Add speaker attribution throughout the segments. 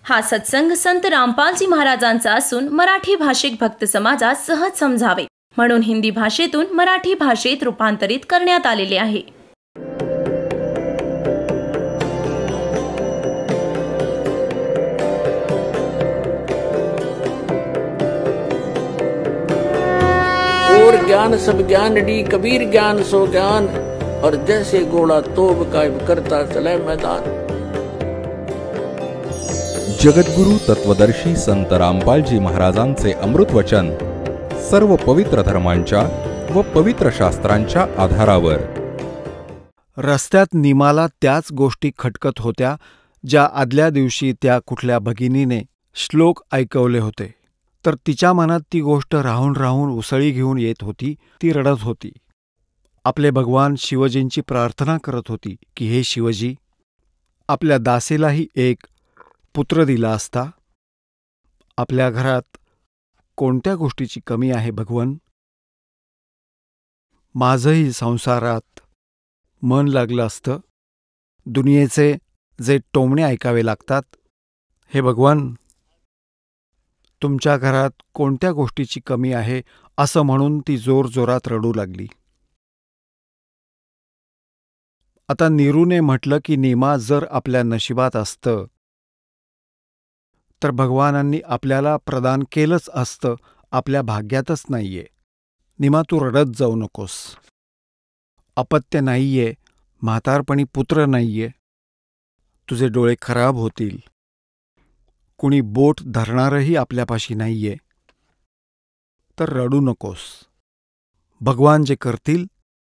Speaker 1: हा सत्संग संत रामपालजी महाराजांचा असून मराठी भाषिक भक्त समाजास सहज समजावे म्हणून हिंदी भाषेतून मराठी भाषेत रूपांतरित करण्यात आलेले आहे.
Speaker 2: और ज्ञान सब ज्ञान डी कबीर ज्ञान सो ज्ञान और जैसे घोड़ा तोब कायम करता चले मैदान.
Speaker 3: जगद्गुरु तत्वदर्शी संत रामपालजी महाराजांचे अमृत वचन सर्व पवित्र धर्मांच्या व पवित्र शास्त्रांच्या आधारावर.
Speaker 4: रस्त्यात नीमाला त्याच गोष्टी खटकत होत्या ज्या आदल्या दिवशी त्या कुठल्या भगिनीने श्लोक ऐकवले होते. तर तिच्या मनात ती गोष्ट राहून राहून उसळी घेऊन येत होती. ती रडत होती. आपले भगवान शिवजींची प्रार्थना करत होती की हे शिवजी, आपल्या दासीलाही एक पुत्र दिला असता. आपल्या घरात कोणत्या गोष्टीची कमी आहे भगवन? माझंही संसारात मन लागलं असतं. दुनियेचे जे टोमणे ऐकावे लागतात. हे भगवान, तुमच्या घरात कोणत्या गोष्टीची कमी आहे असं म्हणून ती जोरजोरात रडू लागली. आता नीरूने म्हटलं की नीमा जर आपल्या नशिबात असतं तर भगवानांनी आपल्याला प्रदान केलंच असतं. आपल्या भाग्यातच नाहीये. नीमा, तू रडत जाऊ नकोस. अपत्य नाहीये, म्हातारपणी पुत्र नाहीये. तुझे डोळे खराब होतील. कुणी बोट धरणारही आपल्यापाशी नाहीये. तर रडू नकोस. भगवान जे करतील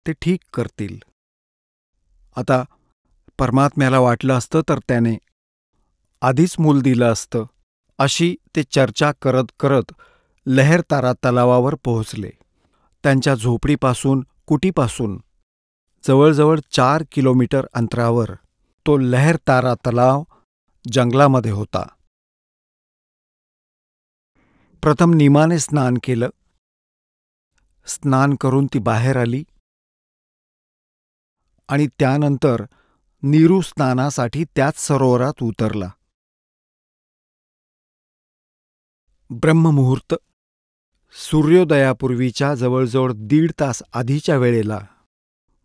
Speaker 4: ते ठीक करतील. आता परमात्म्याला वाटलं असतं तर त्याने आधीच मूल दिलं असतं. अशी ते चर्चा करत करत लहरतारा तलावावर पोहोचले. त्यांच्या झोपडीपासून, कुटीपासून जवळजवळ 4 किलोमीटर अंतरावर तो लहरतारा तलाव जंगलामध्ये होता. प्रथम नीमाने स्नान केलं. स्नान करून ती बाहेर आली आणि त्यानंतर नीरू स्नानासाठी त्याच सरोवरात उतरला. ब्रह्ममुहूर्त, सूर्योदयापूर्वीच्या जवळजवळ 1.5 तास आधीच्या वेळेला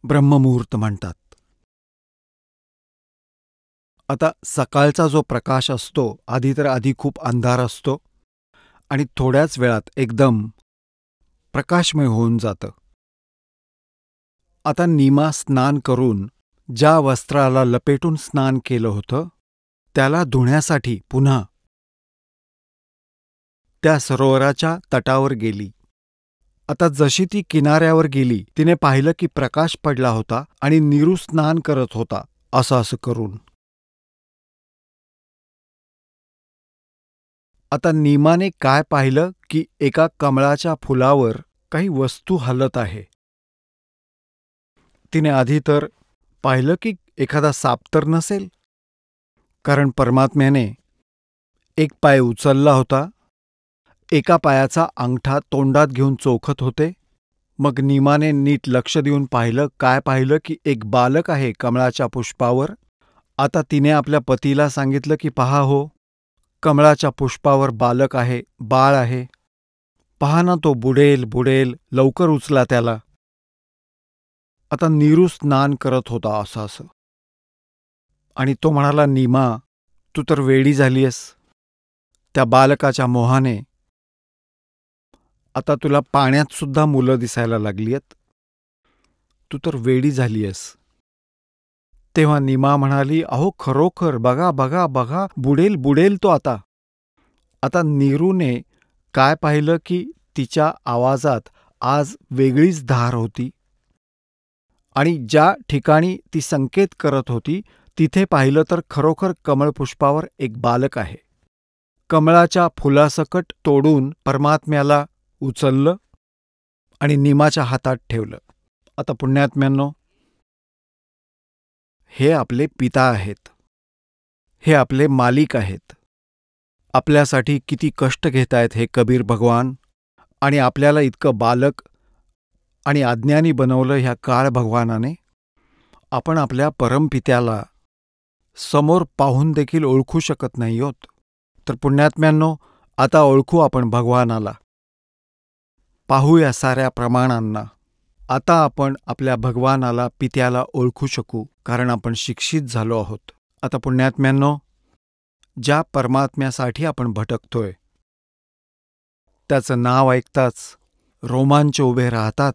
Speaker 4: ब्रह्ममुहूर्त म्हणतात. आता सकाळचा जो प्रकाश असतो, आधी खूप अंधार असतो आणि थोड्याच वेळात एकदम प्रकाशमय होऊन जातं. आता नीमा स्नान करून ज्या वस्त्राला लपेटून स्नान केलं होतं त्याला धुण्यासाठी पुन्हा त्या सरोवराच्या तटावर गेली. आता जशी ती किनाऱ्यावर गेली तिने पाहिलं की प्रकाश पडला होता आणि नीरू स्नान करत होता. असं करून आता नीमाने काय पाहिलं की एका कमळाच्या फुलावर काही वस्तू हलत आहे. तिने आधी तर पाहिलं की एखादा साप तर नसेल, कारण परमात्म्याने एक पाय उचलला होता. एका पायाचा अंगठा तोंडात घेऊन चोखत होते. मग नीमाने नीट लक्ष देऊन पाहिलं. काय पाहिलं की एक बालक आहे कमळाच्या पुष्पावर. आता तिने आपल्या पतीला सांगितलं की पहा हो, कमळाच्या पुष्पावर बालक आहे, बाळ आहे. पहा ना, तो बुडेल बुडेल, लवकर उचला त्याला. आता नीरू स्नान करत होता असं आणि तो म्हणाला, नीमा, तू तर वेडी झालीयस त्या बालकाच्या मोहाने. आता तुला पाण्यात सुद्धा मुलं दिसायला लागलीयत. तू तर वेडी झालीयस. तेव्हा नीमा म्हणाली, अहो खरोखर, बघा बघा बघा, बुडेल बुडेल तो आता. आता नीरूने काय पाहिलं की तिच्या आवाजात आज वेगळीच धार होती आणि ज्या ठिकाणी ती संकेत करत होती तिथे पाहिलं तर खरोखर कमळपुष्पावर एक बालक आहे. कमळाच्या फुलासकट तोडून परमात्म्याला उचललं आणि नीमाच्या हातात ठेवलं. आता पुण्यात्म्यांनो, हे आपले पिता आहेत. हे आपले मालिक आहेत. आपल्यासाठी किती कष्ट घेत आहेत हे कबीर भगवान. आणि आपल्याला इतकं बालक आणि अज्ञानी बनवलं ह्या काळ भगवानाने. आपण आपल्या परमपित्याला समोर पाहून देखील ओळखू शकत नाही आहोत. तर पुण्यात्म्यांनो, आता ओळखू आपण भगवानाला. पाहूया साऱ्या प्रमाणांना. आता आपण आपल्या भगवानाला, पित्याला ओळखू शकू, कारण आपण शिक्षित झालो आहोत. आता पुण्यात्म्यांनो, ज्या परमात्म्यासाठी आपण भटकतोय त्याचं नाव ऐकताच रोमांच उभे राहतात.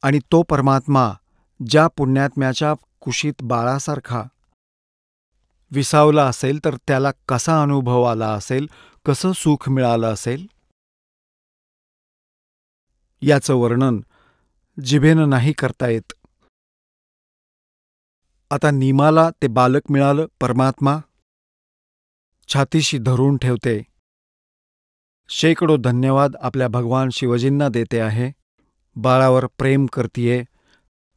Speaker 4: आणि तो परमात्मा ज्या पुण्यात्म्याच्या कुशीत बाळासारखा विसावला असेल तर त्याला कसा अनुभव आला असेल, कसं सुख मिळालं असेल, याचं वर्णन जिभेनं नाही करता येत. आता नीमाला ते बालक मिळालं. परमात्मा छातीशी धरून ठेवते. शेकडो धन्यवाद आपल्या भगवान शिवजींना देते आहे. बाळावर प्रेम करतीये,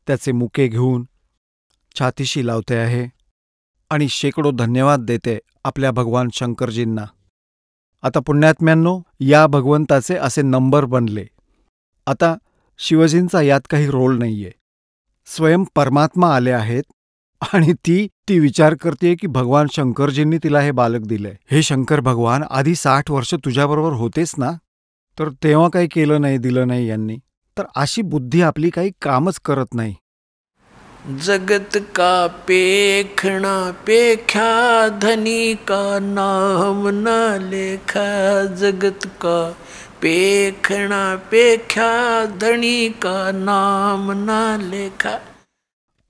Speaker 4: त्याचे मुके घेऊन छातीशी लावते आहे आणि शेकडो धन्यवाद देते आपल्या भगवान शंकरजींना. आता पुण्यात्म्यांनो, या भगवंताचे असे नंबर बनले. आता शिवजींचा यात काही रोल नाहीये. स्वयं परमात्मा आले आहेत आणि ती विचार करते की भगवान शंकरजींनी तिला हे बालक दिलंय. हे शंकर भगवान, आधी 60 वर्ष तुझ्याबरोबर होतेस ना, तर तेव्हा काही केलं नाही, दिलं नाही यांनी. तर अशी बुद्धी आपली काही कामच करत नाही.
Speaker 2: जगत का पेखणा पेख्या, धनी का नाम न लेखा. जगत का पेखणा पेख्या, धनी का नाम न लेखा.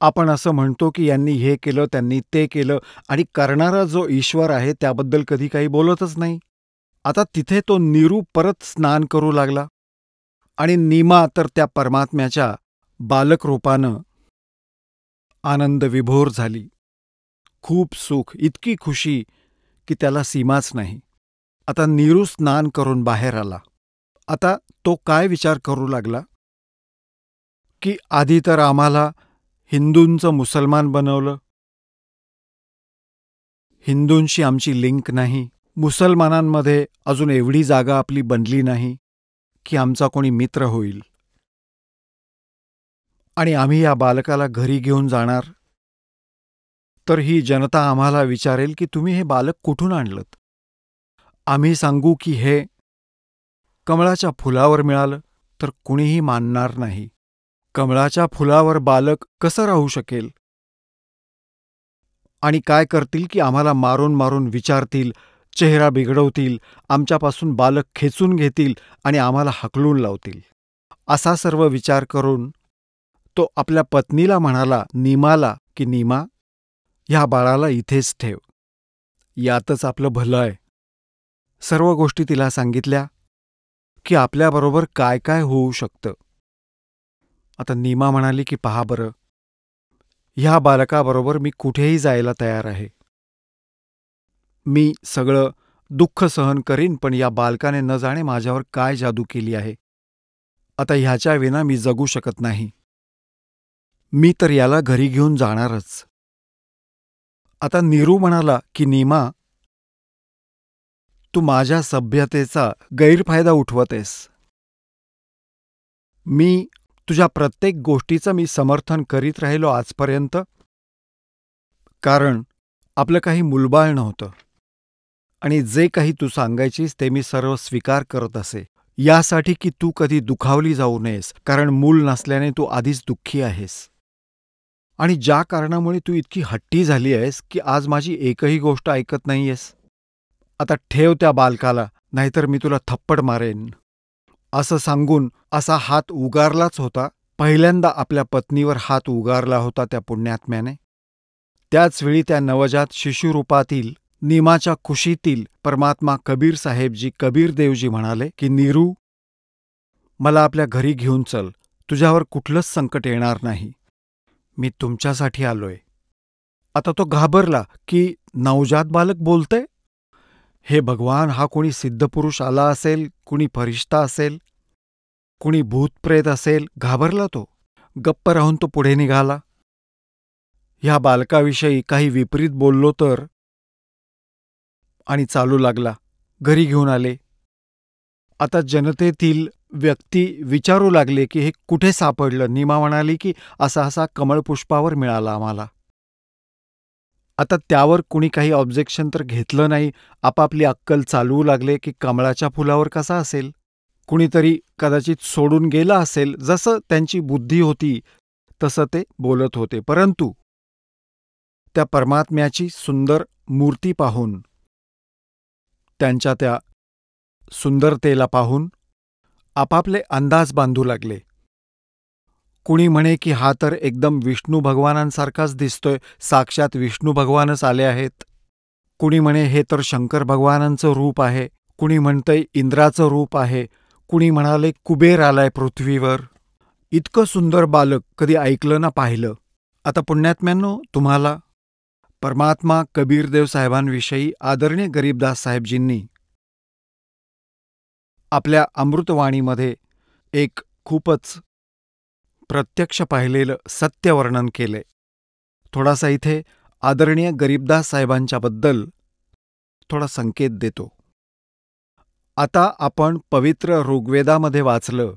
Speaker 4: आपण असं म्हणतो की यांनी हे केलं, त्यांनी ते केलं, आणि करणारा जो ईश्वर आहे त्याबद्दल कधी काही बोलतच नाही. आता तिथे तो नीरू परत स्नान करू लागला आणि नीमा तर त्या परमात्म्याच्या बालक रूपानं आनंद विभोर झाली. खूप सुख, इतकी खुशी की त्याला सीमाच नाही. आता नीरू स्नान करून बाहेर आला. आता तो काय विचार करू लागला की आधी तर आम्हाला हिंदूंचं मुसलमान बनवलं, हिंदूंशी आमची लिंक नाही, मुसलमानांमध्ये अजून एवढी जागा आपली बनली नाही की आमचा कोणी मित्र होईल, आणि आम्ही या बालकाला घरी घेऊन जाणार तर ही जनता आम्हाला विचारेल की तुम्ही हे बालक कुठून आणलत. आम्ही सांगू की हे कमळाच्या फुलावर मिळालं तर कुणीही मानणार नाही. कमळाच्या फुलावर बालक कसं राहू शकेल, आणि काय करतील की आम्हाला मारून मारून विचारतील, चेहरा बिघडवतील, आमच्यापासून बालक खेचून घेतील आणि आम्हाला हकलून लावतील. असा सर्व विचार करून तो आपल्या पत्नीला म्हणाला, नीमाला, की नीमा, ह्या बाळाला इथेच ठेव, यातच आपलं भलं आहे. सर्व गोष्टी तिला सांगितल्या की आपल्याबरोबर काय काय होऊ शकतं. आता नीमा म्हणाली की पहा बरं, ह्या बालकाबरोबर मी कुठेही जायला तयार आहे. मी सगळं दुःख सहन करीन, पण या बालकाने न जाणे माझ्यावर काय जादू केली आहे. आता ह्याच्या विना मी जगू शकत नाही. मी तर याला घरी घेऊन जाणारच. आता नीरू म्हणाला की नीमा, तू माझ्या सभ्यतेचा गैरफायदा उठवतेस. मी तुझ्या प्रत्येक गोष्टीचं मी समर्थन करीत राहिलो आजपर्यंत, कारण आपलं काही मुलबाळ नव्हतं आणि जे काही तू सांगायचीस ते मी सर्व स्वीकार करत असे, यासाठी की तू कधी दुखावली जाऊ नयेस, कारण मूल नसल्याने तू आधीच दुःखी आहेस. आणि ज्या कारणामुळे तू इतकी हट्टी झाली आहेस की आज माझी एकही गोष्ट ऐकत नाहीयेस. आता ठेव त्या बालकाला, नाहीतर मी तुला थप्पड मारेन. असं सांगून असा हात उगारलाच होता. पहिल्यांदा आपल्या पत्नीवर हात उगारला होता त्या पुण्यात्म्याने. त्याचवेळी त्या नवजात शिशुरूपातील नीमाच्या कुशीतील परमात्मा कबीर साहेबजी, कबीर देवजी म्हणाले की नीरू, मला आपल्या घरी घेऊन चल, तुझ्यावर कुठलंच संकट येणार नाही, मी तुमच्यासाठी आलोय. आता तो घाबरला की नवजात बालक बोलतंय. हे भगवान, हा कोणी सिद्धपुरुष आला असेल, कुणी फरिश्ता असेल, कुणी भूतप्रेत असेल. घाबरला तो. गप्प राहून तो पुढे निघाला. ह्या बालकाविषयी काही विपरीत बोललो तर, आणि चालू लागला. घरी घेऊन आले. आता जनतेतील व्यक्ती विचारू लागले की हे कुठे सापडलं. नीमा म्हणाली की असा असा कमळपुष्पावर मिळाला आम्हाला. आता त्यावर कुणी काही ऑब्जेक्शन तर घेतलं नाही. आपापली अक्कल चालवू लागले की कमळाच्या फुलावर कसा असेल. कुणीतरी कदाचित सोडून गेला असेल. जसं त्यांची बुद्धी होती तसं ते बोलत होते. परंतु त्या परमात्म्याची सुंदर मूर्ती पाहून, त्यांच्या त्या सुंदरतेला पाहून आपापले अंदाज बांधू लागले. कुणी म्हणे की हा तर एकदम विष्णू भगवानांसारखाच दिसतोय, साक्षात विष्णू भगवानच आले आहेत. कुणी म्हणे हे तर शंकर भगवानांचं रूप आहे. कुणी म्हणतंय इंद्राचं रूप आहे. कुणी म्हणाले कुबेर आलाय पृथ्वीवर. इतकं सुंदर बालक कधी ऐकलं ना पाहिलं. आता पुण्यात्म्यांनो, तुम्हाला परमात्मा कबीरदेव साहेबांविषयी आदरणीय गरीबदास साहेबजींनी आपल्या अमृतवाणीमध्ये एक खूपच प्रत्यक्ष पाहिलेलं सत्य वर्णन केले. थोडासा इथे आदरणीय गरीबदास साहेबांच्याबद्दल थोडा संकेत देतो. आता आपण पवित्र ऋग्वेदामध्ये वाचलं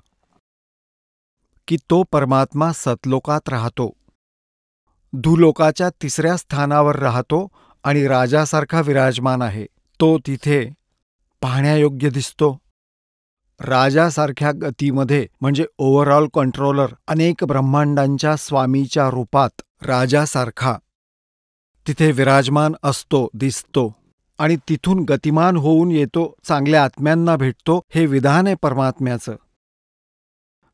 Speaker 4: की तो परमात्मा सतलोकात राहतो, धूलोकाच्या 3ऱ्या स्थानावर राहतो आणि राजासारखा विराजमान आहे. तो तिथे पाहण्यायोग्य दिसतो. राजासारख्या गतीमध्ये म्हणजे ओव्हरऑल कंट्रोलर, अनेक ब्रह्मांडांच्या स्वामीच्या रूपात राजासारखा तिथे विराजमान असतो, दिसतो आणि तिथून गतिमान होऊन येतो, चांगल्या आत्म्यांना भेटतो. हे विधान आहे परमात्म्याचं.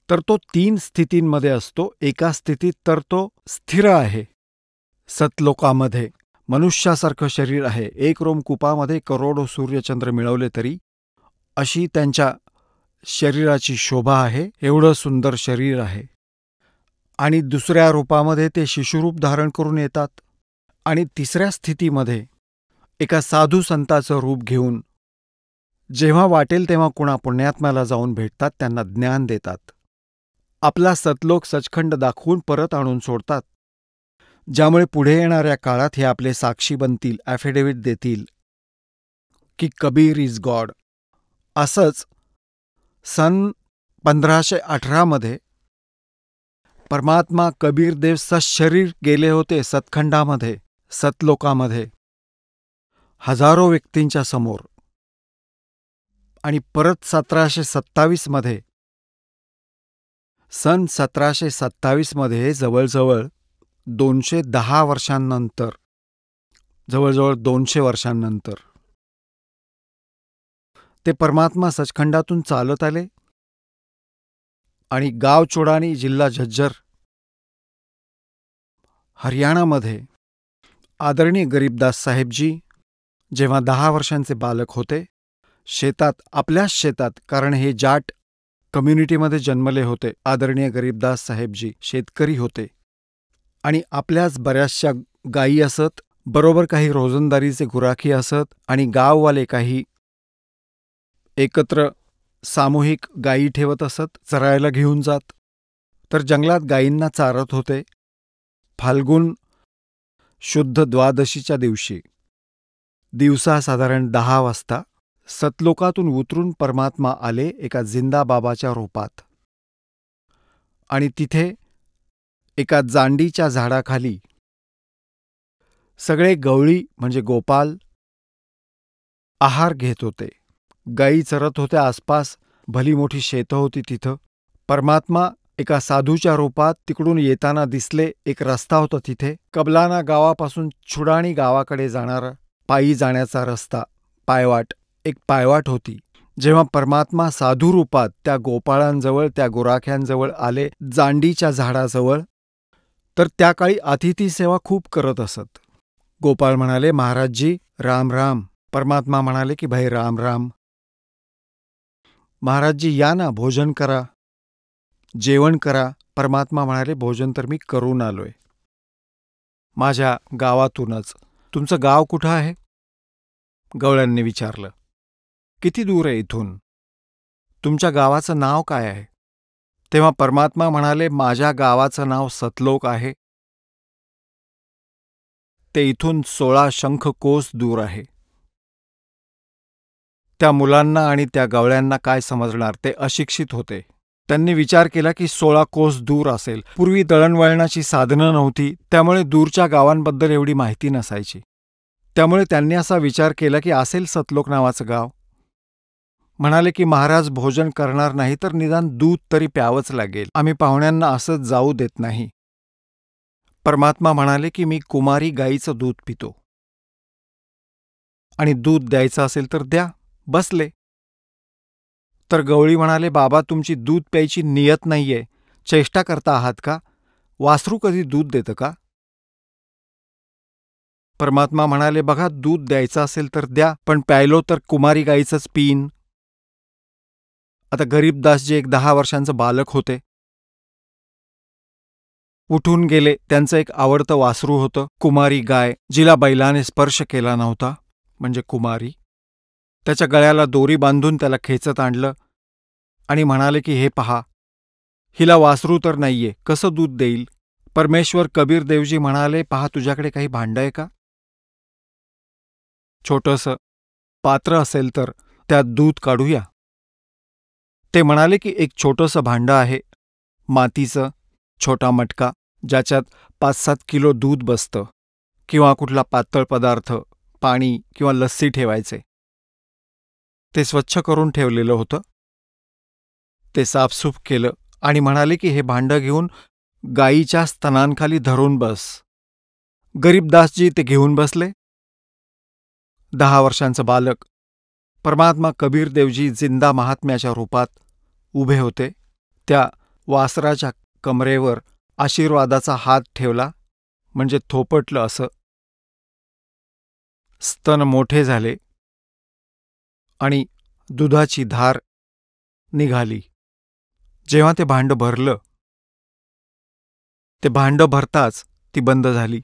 Speaker 4: तर तो 3 स्थितींमध्ये असतो. एका स्थितीत तर तो स्थिर आहे. सतलोकामध्ये मनुष्यासारखं शरीर आहे. 1 रोमकूपामध्ये करोडो सूर्यचंद्र मिळवले तरी अशी त्यांच्या शरीराची शोभा आहे. एवढं सुंदर शरीर आहे. आणि दुसऱ्या रूपामध्ये ते शिशुरूप धारण करून येतात. आणि 3ऱ्या स्थितीमध्ये एका साधू संताचं रूप घेऊन जेव्हा वाटेल तेव्हा कुणा पुण्यात्म्याला जाऊन भेटतात, त्यांना ज्ञान देतात. आपला सतलोक सचखंड दाखवून परत आणून सोडतात, ज्यामुळे पुढे येणाऱ्या काळात हे आपले साक्षी बनतील, ॲफिडेव्हिट देतील की कबीर इज गॉड. असंच सन 1518 परमात्मा कबीरदेव सशरीर गेले होते सतखंडामध्ये, सतलोकामध्ये, हजारो व्यक्तींच्या समोर. आणि परत 1727 सन 1727 जवळजवळ 210 वर्षांनंतर, जवळजवळ 200 वर्षांनंतर ते परमात्मा सचखंडातून चालत आले आणि गाव चोडानी, जिल्हा झज्जर, हरियाणामध्ये आदरणीय गरीबदास साहेबजी जेव्हा 10 वर्षांचे बालक होते, शेतात, आपल्याच शेतात, कारण हे जाट कम्युनिटीमध्ये जन्मले होते. आदरणीय गरीबदास साहेबजी शेतकरी होते आणि आपल्याच बऱ्याचशा गायी असत, बरोबर काही रोजंदारीचे गुराखी असत आणि गाववाले काही एकत्र सामूहिक गायी ठेवत असत, चरायला घेऊन जात. तर जंगलात गायींना चारत होते. फाल्गुन शुद्ध द्वादशीच्या दिवशी दिवसा साधारण 10 वाजता सतलोकातून उतरून परमात्मा आले एका जिंदा बाबाच्या रूपात. आणि तिथे एका जांडीच्या झाडाखाली सगळे गवळी म्हणजे गोपाल आहार घेत होते. गायी चरत होत्या आसपास, भली मोठी शेतं होती तिथं. परमात्मा एका साधूच्या रूपात तिकडून येताना दिसले. एक रस्ता होता तिथे, कबलाना गावापासून छुडाणी गावाकडे जाणारा पायी जाण्याचा रस्ता, पायवाट, एक पायवाट होती. जेव्हा परमात्मा साधू रूपात त्या गोपाळांजवळ, त्या गुराख्यांजवळ आले, जांडीच्या झाडाजवळ, तर त्या काळी अतिथी सेवा खूप करत असत. गोपाळ म्हणाले, महाराजजी राम राम. परमात्मा म्हणाले की भाई राम राम. महाराजजी या ना, भोजन करा, जेवण करा. परमात्मा म्हणाले, भोजन तर मी करून आलोय माझ्या गावातूनच. तुमचं गाव कुठं आहे? गवळ्यांनी विचारलं. किती दूर आहे इथून? तुमच्या गावाचं नाव काय आहे? तेव्हा परमात्मा म्हणाले, माझ्या गावाचं नाव सतलोक आहे. ते इथून 16 शंख कोस दूर आहे. त्या मुलांना आणि त्या गवळ्यांना काय समजणार, ते अशिक्षित होते. त्यांनी विचार केला की 16 कोस दूर असेल. पूर्वी दळणवळणाची साधनं नव्हती, त्यामुळे दूरच्या गावांबद्दल एवढी माहिती नसायची. त्यामुळे त्यांनी असा विचार केला की असेल सतलोक नावाचं गाव. म्हणाले की महाराज भोजन करणार नाही तर निदान दूध तरी प्यावंच लागेल. आम्ही पाहुण्यांना असंच जाऊ देत नाही. परमात्मा म्हणाले की मी कुमारी गाईचं दूध पितो आणि दूध द्यायचं असेल तर द्या. बसले. तर गवळी म्हणाले, बाबा तुमची दूध प्यायची नियत नाहीये, चेष्टा करता आहात का? वासरू कधी दूध देतं का? परमात्मा म्हणाले, बघा दूध द्यायचं असेल तर द्या, पण प्यायलो तर कुमारी गाईचंच पिईन. आता गरीबदासजी एक 10 वर्षांचं बालक होते. उठून गेले. त्यांचं एक आवडतं वासरू होतं, कुमारी गाय, जिला बैलाने स्पर्श केला नव्हता, म्हणजे कुमारी. त्याच्या गळ्याला दोरी बांधून त्याला खेचत आणलं आणि म्हणाले की हे पहा, हिला वासरू तर नाहीये, कसं दूध देईल? परमेश्वर कबीर देवजी म्हणाले, पहा तुझ्याकडे काही भांडं आहे का? छोटंसं पात्र असेल तर त्यात दूध काढूया. ते म्हणाले की एक छोटंसं भांडं आहे, मातीचं, छोटा मटका, ज्याच्यात 5-7 किलो दूध बसतं, किंवा कुठला पातळ पदार्थ, पाणी किंवा लस्सी ठेवायचे. ते स्वच्छ करून ठेवलेलं होतं. ते साफसूफ केलं आणि म्हणाले की हे भांडं घेऊन गायीच्या स्तनांखाली धरून बस. गरीबदासजी ते घेऊन बसले. 10 वर्षांचं बालक, परमात्मा कबीर देवजी जिंदा महात्म्याच्या रूपात उभे होते. त्या वासराच्या कमरेवर आशीर्वादाचा हात ठेवला, म्हणजे थोपटलं असं. स्तन मोठे झाले आणि दुधाची धार निघाली. जेव्हा ते भांडं भरलं, ते भांडं भरताच ती बंद झाली.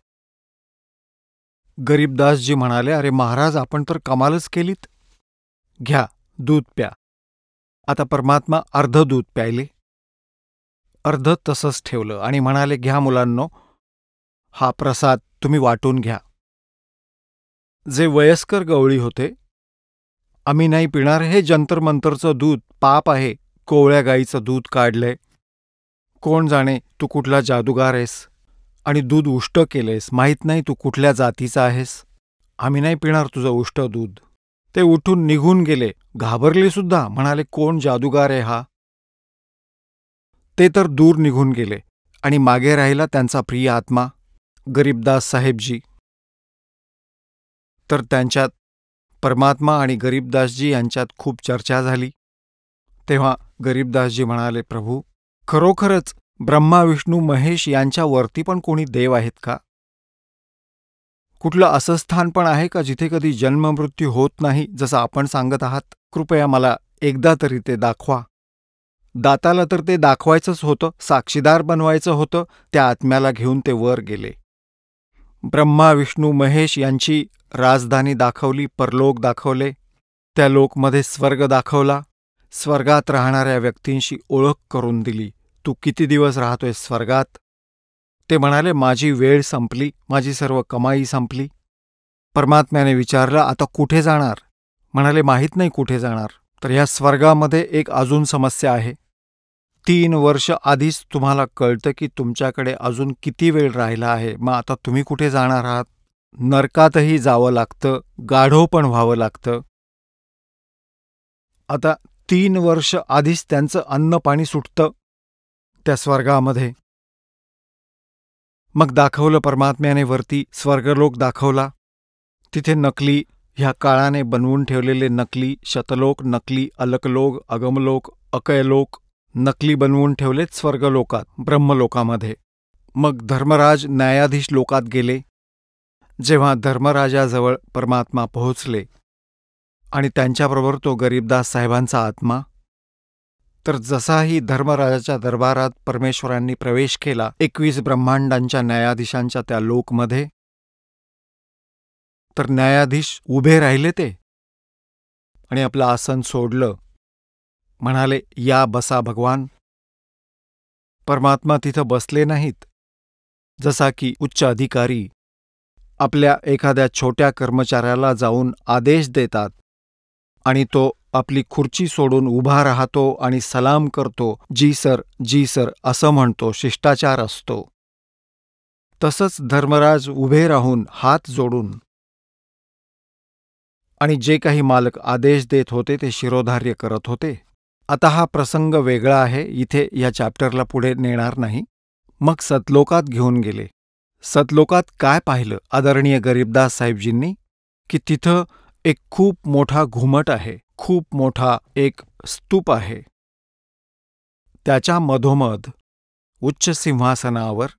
Speaker 4: गरीबदासजी म्हणाले, अरे महाराज आपण तर कमालच केलीत. घ्या दूध प्या. आता परमात्मा अर्ध दूध प्यायले, अर्ध तसंच ठेवलं आणि म्हणाले, घ्या मुलांनो, हा प्रसाद तुम्ही वाटून घ्या. जे वयस्कर गवळी होते, आम्ही नाही पिणार हे जंतरमंतरचं दूध, पाप आहे, कोवळ्या गाईचं दूध काढलंय. कोण जाणे तू कुठला जादूगार आहेस आणि दूध उष्ट केलेस, माहीत नाही तू कुठल्या जातीचा आहेस. आम्ही नाही पिणार तुझं उष्ट दूध. ते उठून निघून गेले. घाबरले सुद्धा, म्हणाले कोण जादूगार आहे हा? ते तर दूर निघून गेले आणि मागे राहिला त्यांचा प्रिय आत्मा गरीबदास साहेबजी. तर त्यांच्यात परमात्मा आणि गरीबदासजी यांच्यात खूप चर्चा झाली. तेव्हा गरीबदासजी म्हणाले, प्रभू खरोखरच ब्रह्मा विष्णू महेश यांच्यावरती पण कोणी देव आहेत का? कुठलं असं स्थान पण आहे का जिथे कधी जन्ममृत्यू होत नाही जसं आपण सांगत आहात? कृपया मला एकदा तरी ते दाखवा. दाताला तर ते दाखवायचंच होतं, साक्षीदार बनवायचं होतं. त्या आत्म्याला घेऊन ते वर गेले. ब्रह्मा विष्णू महेश यांची राजधानी दाखवली, परलोक दाखवले. त्या लोकमध्ये स्वर्ग दाखवला. स्वर्गात राहणाऱ्या व्यक्तींशी ओळख करून दिली. तू किती दिवस राहतोय स्वर्गात? ते म्हणाले, माझी वेळ संपली, माझी सर्व कमाई संपली. परमात्म्याने विचारलं, आता कुठे जाणार? म्हणाले, माहीत नाही कुठे जाणार. तर ह्या स्वर्गामध्ये एक अजून समस्या आहे. 3 वर्ष आधीच तुम्हाला कळतं की तुमच्याकडे अजून किती वेळ राहिला आहे. मग आता तुम्ही कुठे जाणार आहात? नरकातही जावं लागतं, गाढव पण व्हावं लागतं. आता 3 वर्ष आधीच त्यांचं अन्न पाणी सुटतं त्या स्वर्गामध्ये. मग दाखवलं परमात्म्याने वरती स्वर्गलोक दाखवला. तिथे नकली, ह्या काळाने बनवून ठेवलेले नकली शतलोक, नकली अलकलोक, अगमलोक, अकयलोक नकली बनवून ठेवलेत स्वर्गलोकात, ब्रह्मलोकामध्ये. मग धर्मराज न्यायाधीश लोकात गेले. जेव्हा धर्मराजाजवळ परमात्मा पोहोचले आणि त्यांच्याबरोबर तो गरीबदास साहेबांचा आत्मा, तर जसाही धर्मराजाच्या दरबारात परमेश्वरांनी प्रवेश केला 21 ब्रह्मांडांच्या न्यायाधीशांच्या त्या लोकमध्ये, तर न्यायाधीश उभे राहिले ते आणि आपलं आसन सोडलं. म्हणाले, या बसा भगवान. परमात्मा तिथं बसले नाहीत. जसा की उच्च अधिकारी आपल्या एखाद्या छोट्या कर्मचाऱ्याला जाऊन आदेश देतात, आणि तो आपली खुर्ची सोडून उभा राहतो आणि सलाम करतो, जी सर असं म्हणतो, शिष्टाचार असतो. तसंच धर्मराज उभे राहून हात जोडून आणि जे काही मालक आदेश देत होते ते शिरोधार्य करत होते. आता हा प्रसंग वेगळा आहे, इथे या चॅप्टरला पुढे नेणार नाही. मग सतलोकात घेऊन गेले. सतलोकात काय पाहिलं आदरणीय गरीबदास साहेबजींनी? की तिथं एक खूप मोठा घुमट आहे, खूप मोठा एक स्तूप आहे. त्याच्या मधोमध उच्च सिंहासनावर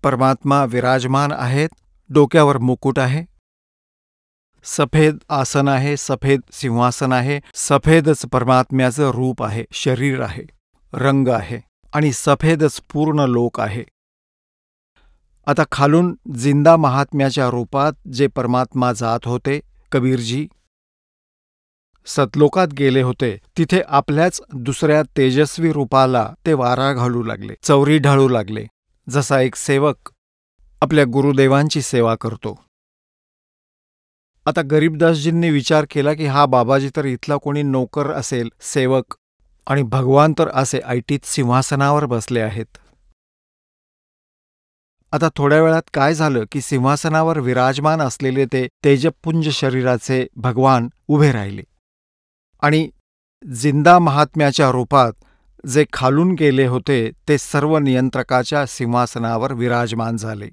Speaker 4: परमात्मा विराजमान आहेत. डोक्यावर मुकुट आहे, सफेद आसन आहे, सफेद सिंहासन आहे, सफेदच परमात्म्याचं रूप आहे, शरीर आहे, रंग आहे आणि सफेदच पूर्ण लोक आहे. आता खालून जिंदा महात्म्याच्या रूपात जे परमात्मा जात होते, कबीरजी सतलोकात गेले होते, तिथे आपल्याच दुसऱ्या तेजस्वी रूपाला ते वारा घालू लागले, चौरी ढाळू लागले, जसा एक सेवक आपल्या गुरुदेवांची सेवा करतो. आता गरीबदासजींनी विचार केला की हा बाबाजी तर इथला कोणी नोकर असेल, सेवक, आणि भगवान तर असे ऐटीत सिंहासनावर बसले आहेत. आता थोड्या वेळात काय झालं की सिंहासनावर विराजमान असलेले ते तेजपुंज शरीराचे भगवान उभे राहिले आणि जिंदा महात्म्याच्या रूपात जे खालून गेले होते ते सर्व नियंत्रकाच्या सिंहासनावर विराजमान झाले.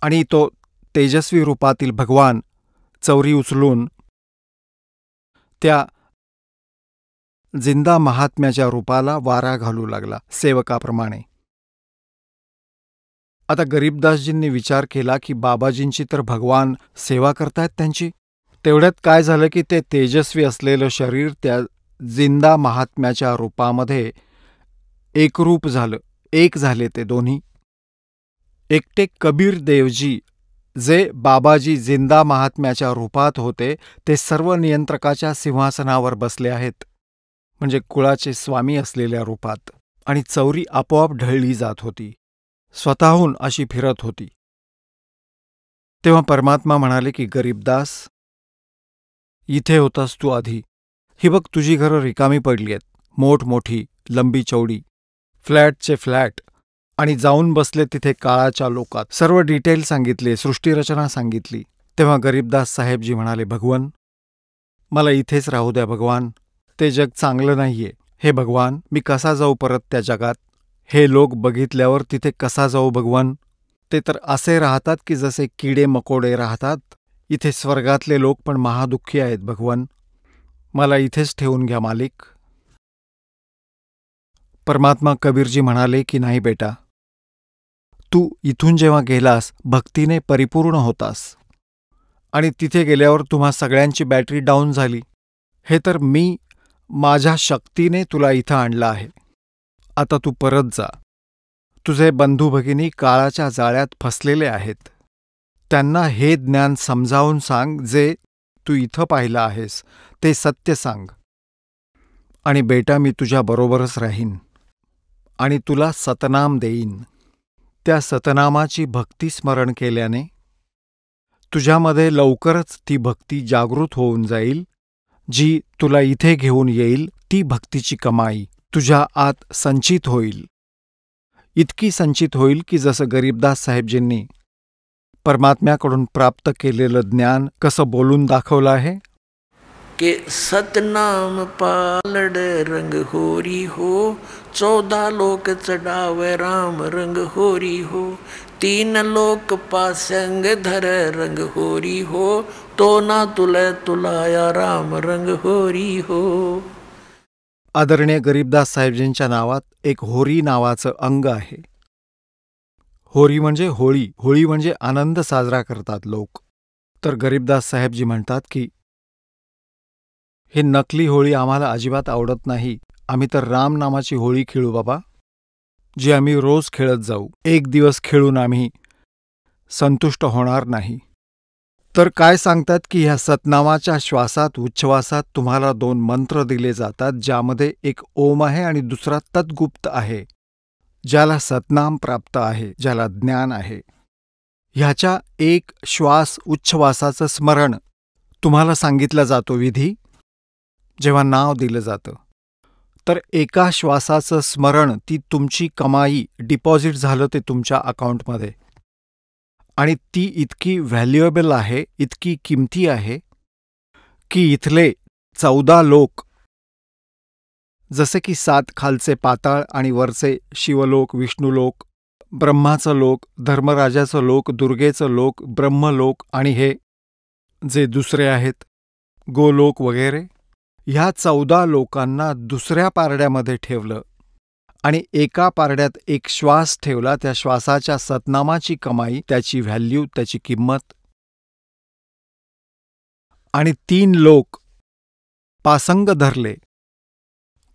Speaker 4: आणि तो तेजस्वी रूपातील भगवान चौरी उचलून त्या जिंदा महात्म्याच्या रूपाला वारा घालू लागला, सेवकाप्रमाणे. आता गरीबदासजींनी विचार केला की बाबाजींची तर भगवान सेवा करतायत त्यांची. तेवढ्यात काय झालं की ते तेजस्वी असलेलं शरीर त्या जिंदा महात्म्याच्या रूपामध्ये एकरूप झालं, एक झाले ते दोन्ही. एकटे कबीर देवजी जे बाबाजी जिंदा महात्म्याच्या रूपात होते ते सर्व नियंत्रकाच्या सिंहासनावर बसले आहेत, म्हणजे कुळाचे स्वामी असलेल्या रूपात. आणि चौरी आपोआप ढळली जात होती, स्वतःहून अशी फिरत होती. तेव्हा परमात्मा म्हणाले की गरीबदास, इथे होतास तू आधी, ही बघ तुझी घरं रिकामी पडली आहेत, मोठमोठी, लंबी चौडी, फ्लॅटचे फ्लॅट, आणि जाऊन बसले तिथे काळाच्या लोकात. सर्व डिटेल सांगितले, सृष्टीरचना सांगितली. तेव्हा गरीबदास साहेबजी म्हणाले, भगवान मला इथेच राहू द्या भगवान, ते जग चांगलं नाहीये. हे भगवान, मी कसा जाऊ परत त्या जगात? हे लोक बघितल्यावर तिथे कसा जाऊ भगवान? ते तर असे राहतात की जसे किडे मकोडे राहतात. इथे स्वर्गातले लोक पण महादुःखी आहेत भगवान, मला इथेच ठेवून घ्या मालिक. परमात्मा कबीरजी म्हणाले की नाही बेटा, तू इथून जेव्हा गेलास भक्तीने परिपूर्ण होतास आणि तिथे गेल्यावर तुम्हा सगळ्यांची बॅटरी डाऊन झाली. हे तर मी माझ्या शक्तीने तुला इथं आणलं आहे. आता तू परत जा. तुझे बंधू भगिनी काळाच्या जाळ्यात फसलेले आहेत, त्यांना हे ज्ञान समजावून सांग जे तू इथं पाहिलं आहेस, ते सत्य सांग. आणि बेटा, मी तुझ्याबरोबरच राहीन आणि तुला सतनाम देईन. त्या सतनामाची भक्ती स्मरण केल्याने तुझ्यामध्ये लवकरच ती भक्ती जागृत होऊन जाईल, जी तुला इथे घेऊन येईल. ती भक्तीची कमाई तुझ्या आत संचित होईल, इतकी संचित होईल की जसं गरीबदास साहेबजींनी परमात्म्याकडून प्राप्त केलेलं ज्ञान कसं बोलून दाखवलं आहे
Speaker 2: के सतनाम पालड रंग होरी हो, 14 लोक चढावे राम रंग होरी हो, 3 लोक पासंग धर रंग होरी हो, तो ना तुलाया राम रंग होरी हो.
Speaker 4: आदरणीय गरीबदास साहेबजींच्या नावात एक होरी नावाचं अंग आहे. होरी म्हणजे होळी, होळी म्हणजे आनंद साजरा करतात लोक. तर गरीबदास साहेबजी म्हणतात की हे नकली होळी आम्हाला अजिबात आवडत नाही. आम्ही तर राम नामाची होळी खेळू बाबा, जी आम्ही रोज खेळत जाऊ. एक दिवस खेळून आम्ही संतुष्ट होणार नाही. तर काय सांगतात की ह्या सतनामाच्या श्वासात उच्छ्वासात तुम्हाला 2 मंत्र दिले जातात, ज्यामध्ये एक ओम आहे आणि दुसरा तद्गुप्त आहे. ज्याला सतनाम प्राप्त आहे, ज्याला ज्ञान आहे, ह्याच्या एक श्वास उच्छ्वासाचं स्मरण तुम्हाला सांगितला जातो विधी जेव्हा नाव दिलं जातं. तर एका श्वासाचं स्मरण ती तुमची कमाई डिपॉझिट झालं ते तुमच्या अकाउंटमध्ये, आणि ती इतकी व्हॅल्युएबल आहे, इतकी किमती आहे की इथले 14 लोक, जसे की 7 खालचे पाताळ आणि वरचे शिवलोक, विष्णुलोक, ब्रह्माचं लोक, धर्मराजाचं लोक, दुर्गेचं लोक, ब्रह्मलोक आणि हे जे दुसरे आहेत गोलोक वगैरे, ह्या 14 लोकांना दुसऱ्या पारड्यामध्ये ठेवलं आणि एका पारड्यात एक श्वास ठेवला. त्या श्वासाच्या सतनामाची कमाई, त्याची व्हॅल्यू, त्याची किंमत. आणि 3 लोक पासंग धरले.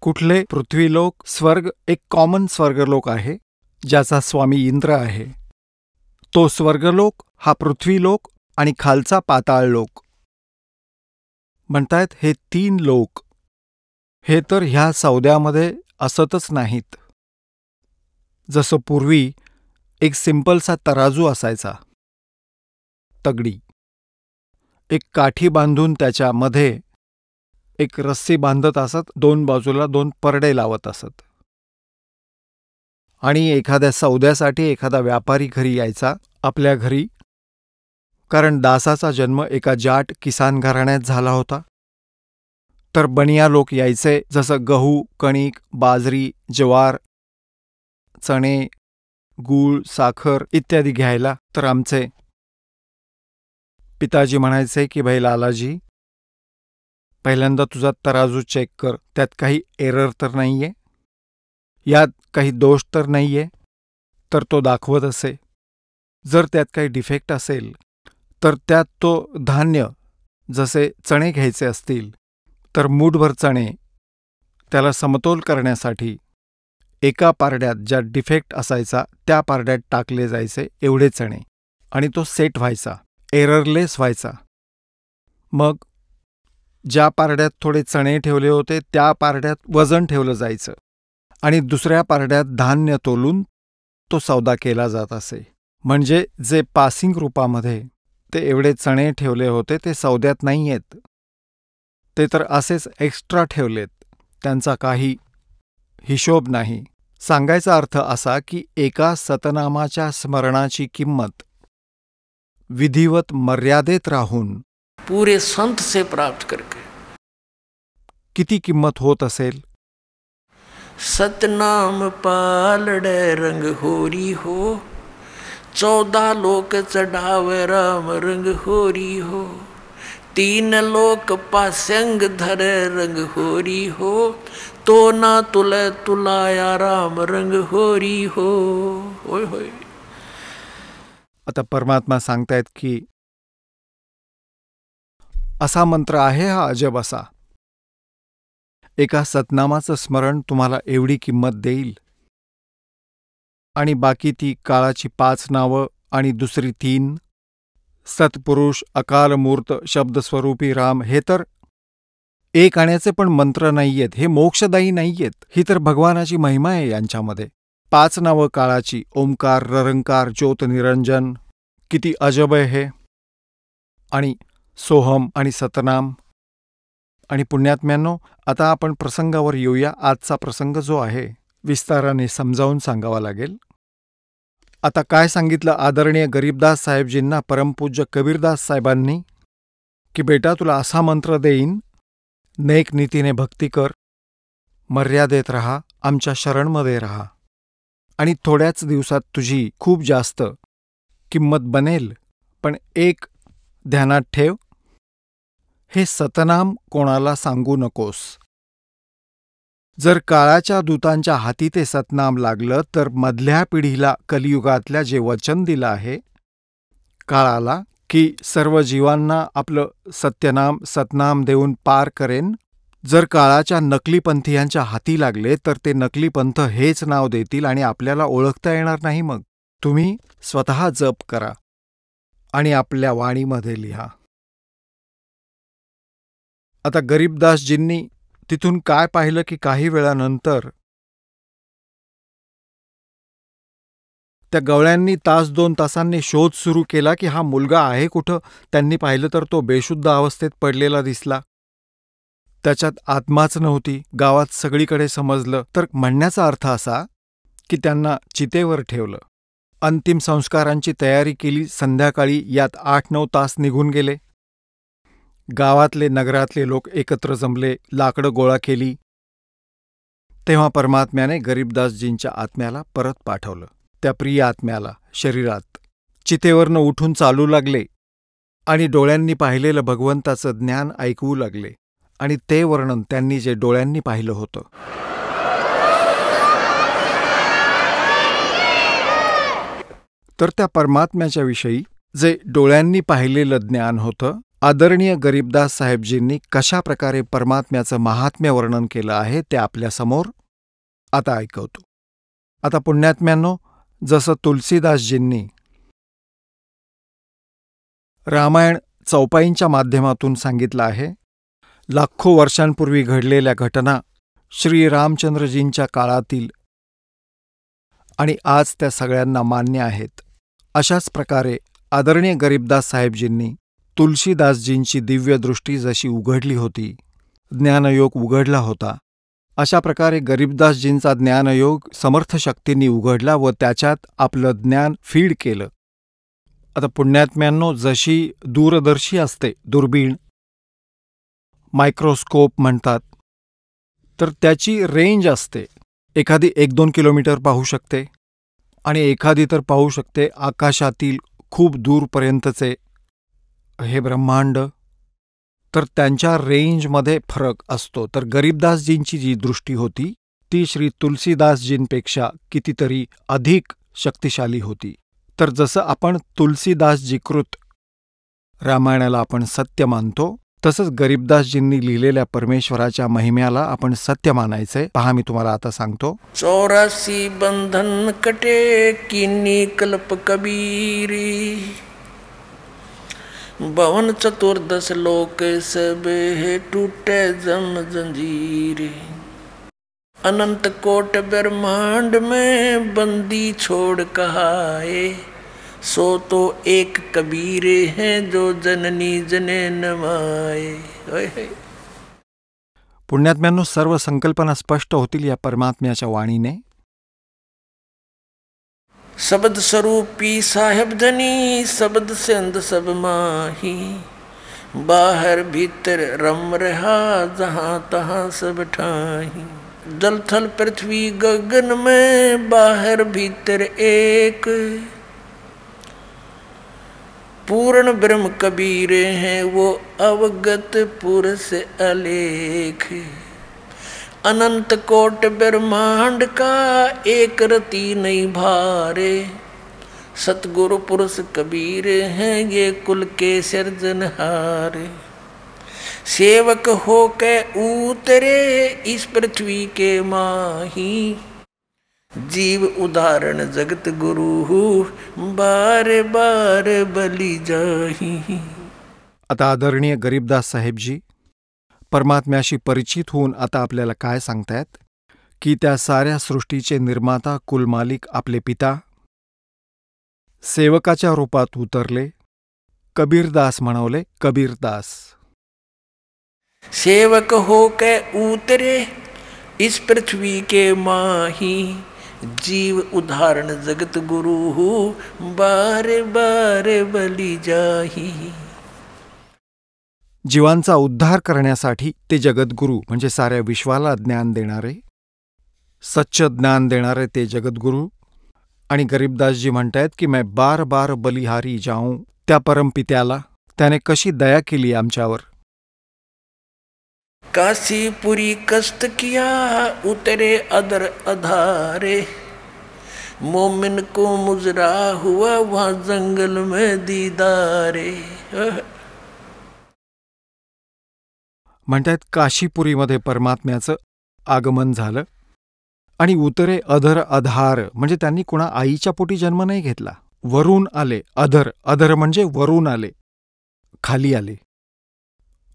Speaker 4: कुठले? पृथ्वीलोक, स्वर्ग. एक कॉमन स्वर्गलोक आहे ज्याचा स्वामी इंद्र आहे. तो स्वर्गलोक, हा पृथ्वीलोक आणि खालचा पाताळ लोक. म्हणतायत हे 3 लोक हे तर ह्या सौद्यामध्ये असतच नाहीत. जसं पूर्वी एक सिंपलसा तराजू असायचा, तगडी, एक काठी बांधून त्याच्यामध्ये एक रस्सी बांधत असत, 2 बाजूला 2 परडे लावत असत. आणि एखाद्या सौद्यासाठी एखादा व्यापारी घरी यायचा आपल्या घरी, कारण दासाचा जन्म एका जाट किसान घराण्यात झाला होता. तर बनिया लोक यायचे, जसं गहू, कणिक, बाजरी, ज्वार, चणे, गूळ, साखर इत्यादी घ्यायला. तर आमचे पिताजी म्हणायचे की भाई लालाजी, पहिल्यांदा तुझा तराजू चेक कर, त्यात काही एरर तर नाहीये, यात काही दोष तर नाहीये. तर तो दाखवत असे. जर त्यात काही डिफेक्ट असेल तर त्यात तो धान्य, जसे चणे घ्यायचे असतील तर मूठभर चणे, त्याला समतोल करण्यासाठी एका पारड्यात ज्या डिफेक्ट असायचा त्या पारड्यात टाकले जायचे एवढे चणे, आणि तो सेट व्हायचा, एररलेस व्हायचा. मग ज्या पारड्यात थोडे चणे ठेवले होते त्या पारड्यात वजन ठेवलं जायचं आणि दुसऱ्या पारड्यात धान्य तोलून तो सौदा केला जात असे. म्हणजे जे पासिंग रूपामध्ये ते एवढे चणे ठेवले होते ते सौद्यात नाही आहेत, ते तर असेच एक्स्ट्रा ठेवलेत, त्यांचा काही हिशोब नाही. सांगायचा अर्थ असा की एका सतनामाच्या स्मरणाची किंमत विधिवत मर्यादेत राहून
Speaker 2: पूरे संत से प्राप्त करके
Speaker 4: किती किंमत होत असेल.
Speaker 2: सतनाम पालड़े रंग होरी हो, 14 लोक चढ़ावे राम रंग होरी हो, 3 लोक पासंग धरे रंग होरी हो, तो ना तुले तुलाया राम रंग होरी हो. होय होय.
Speaker 4: आता परमात्मा सांगतायत की असा मंत्र आहे हा अजब असा, एका सतनामाचं स्मरण तुम्हाला एवढी किंमत देईल. आणि बाकी ती काळाची 5 नावं आणि दुसरी 3, सत्पुरुष, अकालमूर्त, शब्दस्वरूपी राम, हे तर एक आण्याचे पण मंत्र नाहीयेत, हे मोक्षदायी नाहीयेत. ही तर भगवानाची महिमा आहे यांच्यामध्ये. 5 नावं काळाची, ओंकार, ररंकार, ज्योत, निरंजन, किती अजब आहे हे. आणि सोहम आणि सतनाम. आणि पुण्यात्म्यांनो, आता आपण प्रसंगावर येऊया. आजचा प्रसंग जो आहे विस्ताराने समजावून सांगावा लागेल. आता काय सांगितलं आदरणीय गरीबदास साहेबजींना परमपूज्य कबीरदास साहेबांनी, की बेटा तुला असा मंत्र देईन, नेक नीतीने भक्ती कर, मर्यादेत राहा, आमच्या शरणमध्ये राहा, आणि थोड्याच दिवसात तुझी खूप जास्त किंमत बनेल. पण एक ध्यानात ठेव, हे सतनाम कोणाला सांगू नकोस. जर काळाच्या दूतांच्या हाती ते सतनाम लागलं तर मधल्या पिढीला कलियुगातल्या जे वचन दिलं आहे काळाला, की सर्व जीवांना आपलं सत्यनाम सतनाम देऊन पार करेन, जर काळाच्या नकलीपंथीयांच्या हाती लागले तर ते नकलीपंथ हेच नाव देतील आणि आपल्याला ओळखता येणार नाही. मग तुम्ही स्वतः जप करा आणि आपल्या वाणीमध्ये लिहा. आता गरीबदासजींनी तिथून काय पाहिलं की काही वेळानंतर त्या गवळ्यांनी तास 2 तासांनी शोध सुरू केला की हा मुलगा आहे कुठं. त्यांनी पाहिलं तर तो बेशुद्ध अवस्थेत पडलेला दिसला. त्याच्यात आत्माच नव्हती. गावात सगळीकडे समजलं. तर म्हणण्याचा अर्थ असा की त्यांना चितेवर ठेवलं. अंतिम संस्कारांची तयारी केली. संध्याकाळी यात 8-9 तास निघून गेले. गावातले नगरातले लोक एकत्र जमले, लाकडं गोळा केली. तेव्हा परमात्म्याने गरीबदासजींच्या आत्म्याला परत पाठवलं. त्या प्रिय आत्म्याला शरीरात चितेवरनं उठून चालू लागले आणि डोळ्यांनी पाहिलेलं भगवंताचं ज्ञान ऐकवू लागले. आणि ते वर्णन त्यांनी जे डोळ्यांनी पाहिलं होतं. तर त्या परमात्म्याच्या विषयी जे डोळ्यांनी पाहिलेलं ज्ञान होतं, आदरणीय गरीबदास साहेबजींनी कशा प्रकारे परमात्म्याचं महात्म्य वर्णन केलं आहे ते आपल्यासमोर आता ऐकवतो. आता पुण्यात्म्यांनो, जसं तुलसीदासजींनी रामायण चौपाईंच्या माध्यमातून सांगितलं आहे, लाखो वर्षांपूर्वी घडलेल्या घटना श्रीरामचंद्रजींच्या काळातील आणि आज त्या सगळ्यांना मान्य आहेत. अशाच प्रकारे आदरणीय गरीबदास साहेबजींनी तुलसीदासजींची दिव्यदृष्टी जशी उघडली होती, ज्ञानयोग उघडला होता, अशा प्रकारे गरीबदासजींचा ज्ञानयोग समर्थ शक्तींनी उघडला व त्याच्यात आपलं ज्ञान फीड केलं. आता पुण्यात्म्यांनो, जशी दूरदर्शी असते, दुर्बीण, मायक्रोस्कोप म्हणतात, तर त्याची रेंज असते. एखादी 1-2 किलोमीटर पाहू शकते आणि एखादी तर पाहू शकते आकाशातील खूप दूरपर्यंतचे हे ब्रह्मांड. तर त्यांच्या रेंजमध्ये फरक असतो. तर गरीबदासजींची जी दृष्टी होती ती श्री तुलसीदासजींपेक्षा कितीतरी अधिक शक्तिशाली होती. तर जसं आपण तुलसीदासजीकृत रामायणाला आपण सत्य मानतो, तसंच गरीबदासजींनी लिहिलेल्या परमेश्वराच्या महिम्याला आपण सत्य मानायचंय. पहा, मी तुम्हाला आता सांगतो.
Speaker 2: 84 बंधन कटे किन्नी कल्प कबीरी, 52 चतुर्दश लोक सब है टूटे जम जंजीरे, अनंत कोट ब्रह्मांड में बंदी छोड़ कहाए, सो तो एक कबीरे हैं जो जननी जने नमाए.
Speaker 4: पुण्यात्म्यांनो, सर्व संकल्पना स्पष्ट होतील या परमात्म्याच्या वाणीने.
Speaker 2: शब्द स्वरूपी साहेब धनी, शब्द से अंद सब माही, बाहर भीतर रम रहा जहाँ तहाँ सब ठाही, जल थल पृथ्वी गगन में बाहर भीतर एक, पूर्ण ब्रह्म कबीरे हैं वो अवगत पुरुष अलेख, अनंत कोट ब्रह्मांड का एक रति नहीं भारे, सतगुरु पुरुष कबीर हैं ये कुल के सिरजनहारे, सेवक हो के उतरे इस पृथ्वी के माही, जीव उदाहरण जगत गुरु बार बार बली जाही.
Speaker 4: आता आदरणीय गरीबदास साहेबजी परमात्म्याशी परिचित होऊन आता आपल्याला काय सांगतायत की त्या साऱ्या सृष्टीचे निर्माता कुलमालिक आपले पिता सेवकाच्या रूपात उतरले. कबीरदास म्हणवले, कबीरदास.
Speaker 2: सेवक हो के उतरे इस पृथ्वी के माही, जीव उदाहरण जगत गुरु बार बार बली जाही.
Speaker 4: जीवांचा उद्धार करण्यासाठी ते जगद्गुरू म्हणजे साऱ्या विश्वाला ज्ञान देणारे, सच्च ज्ञान देणारे ते जगद्गुरू. आणि गरीबदासजी म्हणतायत की मैं बार बार बलिहारी जाऊं. त्या परमपित्याला त्याने कशी दया केली आमच्यावर.
Speaker 2: काशीपुरी कष्ट किया उतरे अदर अधारे, मोमिन को मुजरा हुआ वहाँ जंगल में दीदारे.
Speaker 4: म्हणतात काशीपुरीमध्ये परमात्म्याचं आगमन झालं आणि उतरे अधर अधार म्हणजे त्यांनी कुणा आईच्या पोटी जन्म नाही घेतला. वरून आले. अधर, अधर म्हणजे वरून आले, खाली आले.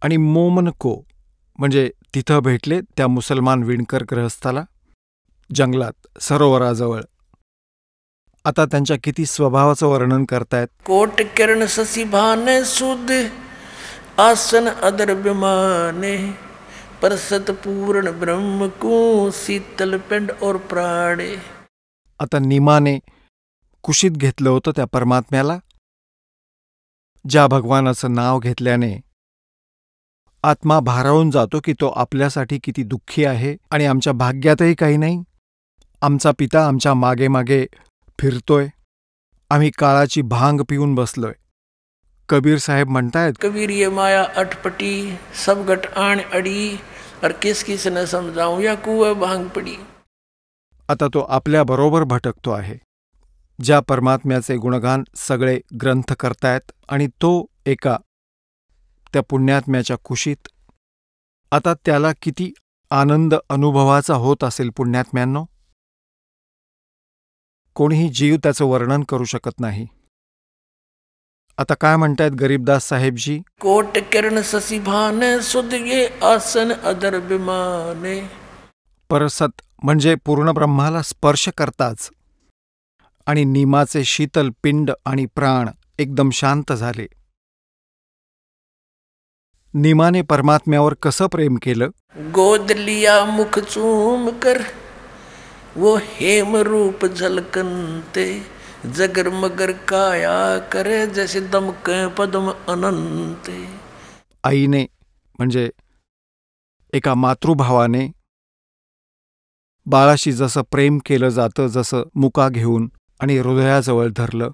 Speaker 4: आणि मोमनको म्हणजे तिथं भेटले त्या मुसलमान विणकर ग्रहस्थाला जंगलात सरोवराजवळ. आता त्यांच्या किती स्वभावाचं वर्णन करतायत.
Speaker 2: कोट किरण शशि भाने सुध आसन अदर विमाने पर सतपूर्ण ब्रह्म को शीतल पिंड और प्राणे.
Speaker 4: आता निमाने कुशीत घेतलं होतं त्या परमात्म्याला, ज्या भगवानाचं नाव घेतल्याने आत्मा भारावून जातो की तो आपल्यासाठी किती दुःखी आहे आणि आमच्या भाग्यातही काही नाही. आमचा पिता आमच्या मागे मागे फिरतोय, आम्ही काळाची भांग पिऊन बसलोय. कबीर साहेब म्हणतायत,
Speaker 2: कबीर ये माया अटपटी सब गट आण अडी और किस किस न समजाऊं या कुएं भांग पडी.
Speaker 4: आता तो आपल्याबरोबर भटकतो आहे. ज्या परमात्म्याचे गुणगान सगळे ग्रंथ करतायत आणि तो एका त्या पुण्यात्म्याच्या कुशीत. आता त्याला किती आनंद अनुभवाचा होत असेल पुण्यात्म्यांनो. कोणीही जीव त्याचं वर्णन करू शकत नाही. आता काय म्हणतायत गरीबदास साहेबजी,
Speaker 2: कोट किरण शशि भाने सुध ये आसन अदर विमाने.
Speaker 4: परसत म्हणजे पूर्ण ब्रह्माला स्पर्श करताच आणि निमाचे शीतल पिंड आणि प्राण एकदम शांत झाले. निमाने परमात्म्यावर कसं प्रेम केलं.
Speaker 2: गोद लिया मुख चूम कर वो हेम रूप झलकनते जगर मगर काया करे जैसे दमके पद्म अनंते.
Speaker 4: आईने म्हणजे एका मातृभावाने बाळाशी जसं प्रेम केलं जातं, जसं मुका घेऊन आणि हृदयाजवळ धरलं,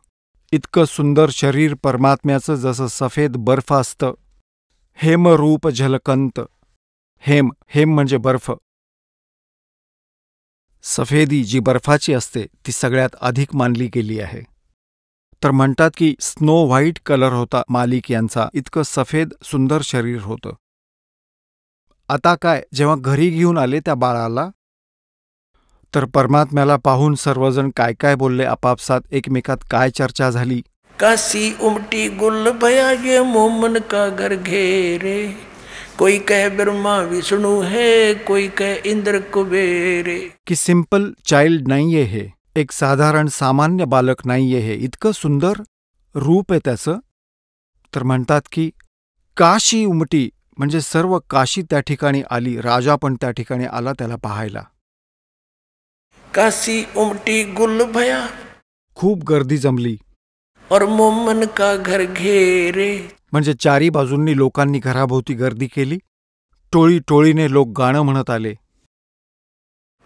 Speaker 4: इतकं सुंदर शरीर परमात्म्याचं जसं सफेद बर्फ असतं. हेमरूप झलकंत. हेम हेम म्हणजे बर्फ. सफेदी जी बर्फाची असते ती सगळ्यात अधिक मानली गेली आहे. तर म्हणतात की स्नो व्हाईट कलर होता मालिक यांचा, इतकं सफेद सुंदर शरीर होतं. आता काय, जेव्हा घरी घेऊन आले त्या बाळाला, तर परमात्म्याला पाहून सर्वजण काय काय बोलले, आपापसात एकमेकात काय चर्चा झाली.
Speaker 2: काशी उमटी गुल भया ये मोमन का घर घेरे. कोई कह ब्रह्मा विष्णु है कोई कह इंद्र कुबेरे.
Speaker 4: की सिंपल चाइल्ड नाहीये हे, एक साधारण सामान्य बालक नाहीये हे, इतकं सुंदर रूप आहे त्याचं. तर म्हणतात की काशी उमटी म्हणजे सर्व काशी त्या ठिकाणी आली, राजा पण त्या ठिकाणी आला त्याला पाहायला.
Speaker 2: काशी उमटी गुल भया
Speaker 4: खूप गर्दी जमली.
Speaker 2: और मोमन का घर घेरे
Speaker 4: म्हणजे चारी बाजूंनी लोकांनी घराभोवती गर्दी केली. टोळी टोळीने लोक गाणं म्हणत आले.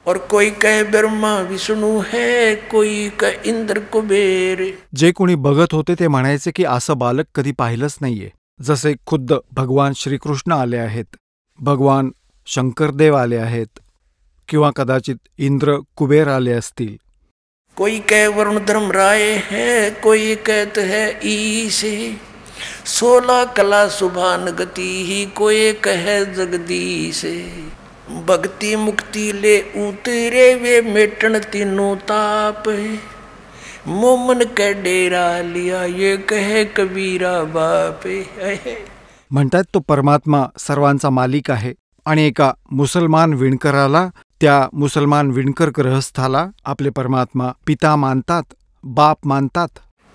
Speaker 2: और कोई कह ब्रह्मा विष्णु है कोई कह इंद्र कुबेर.
Speaker 4: जे कोणी बघत होते ते म्हणायचे की असं बालक कधी पाहिलंच नाहीये. जसे खुद्द भगवान श्रीकृष्ण आले आहेत, भगवान शंकरदेव आले आहेत, किंवा कदाचित इंद्र कुबेर आले असतील.
Speaker 2: कोई कह वरुण धर्म राय है कोई कहत है ईसे. 16 कला सुभान गति ही कोई कहे जगदीश. भक्ति मुक्ति ले उतरे वे मेटन तीनों ताप. मोमन के डेरा लिया ये कहे कबीरा बाप.
Speaker 4: म्हणतात तो परमात्मा सर्वांचा मालिक आहे आणि एका मुसलमान विणकराला, त्या मुसलमान विणकर गृहस्थाला आपले परमात्मा पिता मानतात, बाप मानतात.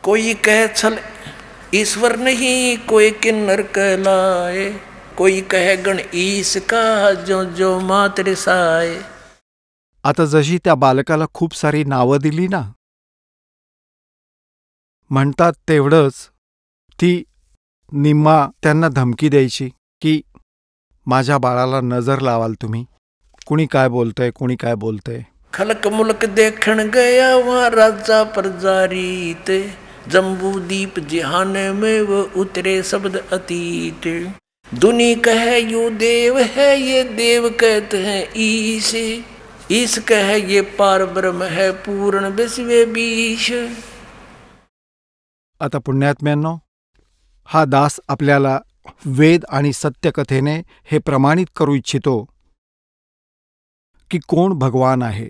Speaker 2: कोई कहे छल ईश्वर नहीं कोई किन्नर कहलाए. कोई कहे गण ईश का जो जो मात्र साय.
Speaker 4: आता जशी त्या बालकाला खूप सारी नावं दिली ना, म्हणतात तेवढंच ती निम्मा त्यांना धमकी द्यायची की माझ्या बाळाला नजर लावाल तुम्ही, कुणी काय बोलतंय कुणी काय बोलतंय.
Speaker 2: खलक मुलक देखण गया वहाँ राजा परजारीत. जम्बू दीप जिहान में वो उतरे शब्द अतीत. दुनी कहे यू देव है ये देव कहते हैं ईश. ईश कहे ये पार ब्रह्म है पूर्ण विश्व बीश.
Speaker 4: आता पुण्यात्म्यांनो, हा दास आपल्याला वेद आणि सत्यकथेने हे प्रमाणित करू इच्छितो की कोण भगवान आहे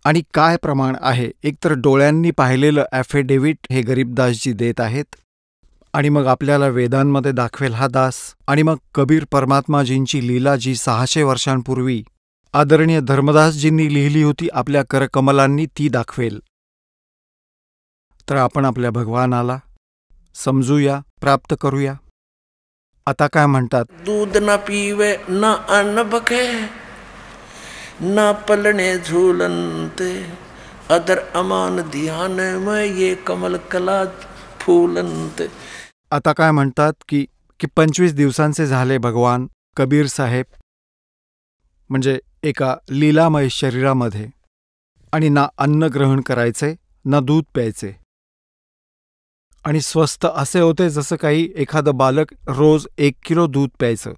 Speaker 4: आणि काय प्रमाण आहे. एकतर डोळ्यांनी पाहिलेलं ॲफिडेव्हिट हे गरीबदासजी देत आहेत, आणि मग आपल्याला वेदांमध्ये दाखवेल हा दास, आणि मग कबीर परमात्माजींची लीला जी 600 वर्षांपूर्वी आदरणीय धर्मदासजींनी लिहिली होती आपल्या करकमलांनी ती दाखवेल. तर आपण आपल्या भगवानाला समजूया, प्राप्त करूया. आता काय म्हणतात?
Speaker 2: दूध न पीवे न अन्न बखे, न पलने झूलनते, अदर अमान ध्यान में ये कमल कला फूलनते.
Speaker 4: आता काय म्हणतात की 25 दिवसांचे झाले भगवान कबीर साहेब, म्हणजे एका लीलामय शरीरामध्ये, आणि ना अन्न ग्रहण करायचे ना दूध प्यायचे, आणि स्वस्थ असे होते जसं काही एखादं बालक रोज 1 किलो दूध प्यायचं.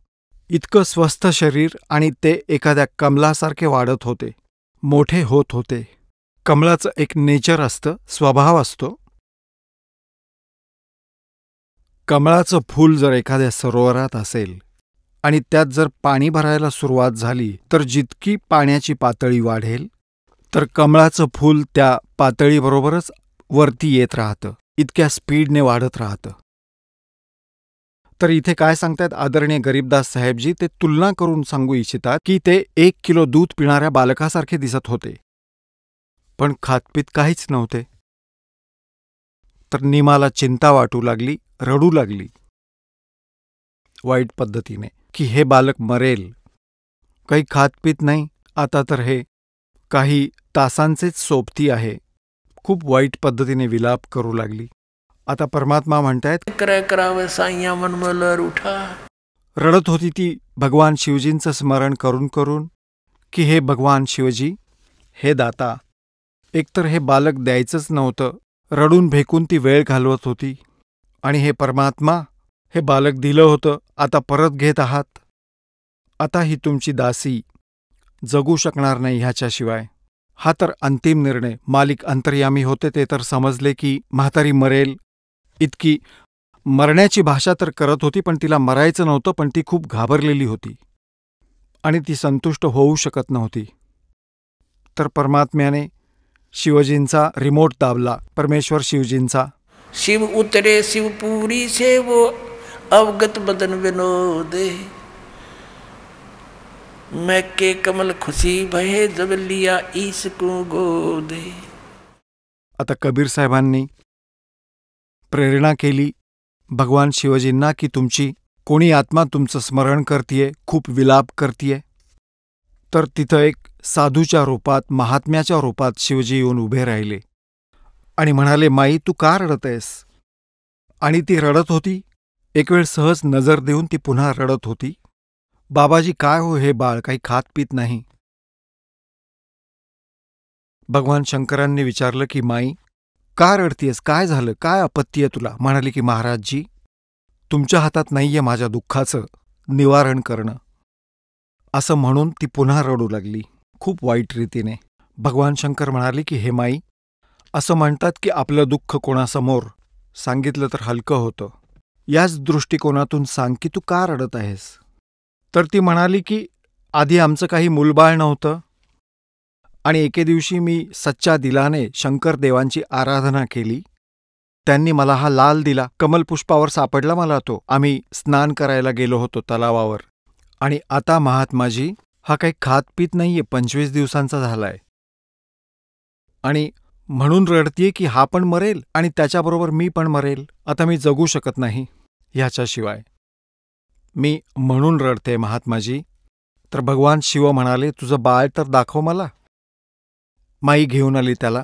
Speaker 4: इतकं स्वस्थ शरीर, आणि ते एखाद्या कमलासारखे वाढत होते, मोठे होत होते. कमळाचं एक नेचर असतं, स्वभाव असतो. कमळाचं फूल जर एखाद्या सरोवरात असेल आणि त्यात जर पाणी भरायला सुरुवात झाली, तर जितकी पाण्याची पातळी वाढेल, तर कमळाचं फूल त्या पातळीबरोबरच वरती येत राहतं, इतक्या स्पीडने वाढत राहतं. तर इथे काय सांगतायत आदरणीय गरीबदास साहेबजी? ते तुलना करून सांगू इच्छितात की ते 1 किलो दूध पिणाऱ्या बालकासारखे दिसत होते, पण खातपीत काहीच नव्हते. तर निमाला चिंता वाटू लागली, रडू लागली वाईट पद्धतीने की हे बालक मरेल. काही खातपीत नाही, आता तर हे काही तासांचेच सोबती आहे. खूप वाईट पद्धतीने विलाप करू लागली. आता परमात्मा म्हणतायत,
Speaker 2: क्रय करावे साईया मन मलर उठा.
Speaker 4: रडत होती ती भगवान शिवजींचं स्मरण करून करून की हे भगवान शिवजी, हे दाता, एकतर हे बालक द्यायचंच नव्हतं, रडून भेकून ती वेळ घालवत होती, आणि हे परमात्मा, हे बालक दिलं होतं, आता परत घेत आहात. आता ही तुमची दासी जगू शकणार नाही ह्याच्याशिवाय. हा तर अंतिम निर्णय. मालिक अंतर्यामी होते, ते तर समजले की म्हातारी मरेल. इतकी मरण्याची भाषा तर करत होती, पण तिला मरायचं नव्हतं, पण ती खूप घाबरलेली होती आणि ती संतुष्ट होऊ शकत नव्हती. तर परमात्म्याने शिवजींचा रिमोट दाबला, परमेश्वर शिवजींचा.
Speaker 2: शिव उतरे शिवपुरी से वो अवगत बदन विनोदे, मैं के कमल खुशी भये जब लिया ईस को गोदे.
Speaker 4: आता कबीर साहेबांनी प्रेरणा केली भगवान शिवजींना की तुमची कोणी आत्मा तुमचं स्मरण करतीये, खूप विलाप करतीये. तर तिथं एक साधूच्या रूपात, महात्म्याच्या रूपात शिवजी येऊन उभे राहिले आणि म्हणाले, माई तू का रडतेस? आणि ती रडत होती. एक वेळ सहज नजर देऊन ती पुन्हा रडत होती. बाबाजी काय हो हे बाळ, काही खात पीत नाही. भगवान शंकरांनी विचारलं की माई का रडतीयस, काय झालं, काय आपत्ती आहे तुला? म्हणाली की महाराजजी, तुमच्या हातात नाहीये माझ्या दुःखाचं निवारण करणं. असं म्हणून ती पुन्हा रडू लागली खूप वाईट रीतीने. भगवान शंकर म्हणाले की हे माई, असं म्हणतात की आपलं दुःख कोणासमोर सांगितलं तर हलकं होतं. याच दृष्टिकोनातून सांग की तू का रडत आहेस? तर ती म्हणाली की आधी आमचं काही मूलबाळ नव्हतं, आणि एके दिवशी मी सच्च्या दिलाने शंकर देवांची आराधना केली. त्यांनी मला हा लाल दिला, कमलपुष्पावर सापडला मला तो. आम्ही स्नान करायला गेलो होतो तलावावर, आणि आता महात्माजी हा काही खात पीत नाहीये, 25 दिवसांचा झालाय, आणि म्हणून रडतीये की हा पण मरेल आणि त्याच्याबरोबर मी पण मरेल. आता मी जगू शकत नाही ह्याच्याशिवाय. मी म्हणून रडते महात्माजी. तर भगवान शिव म्हणाले, तुझं बाळ तर दाखव मला. माई घेऊन आली त्याला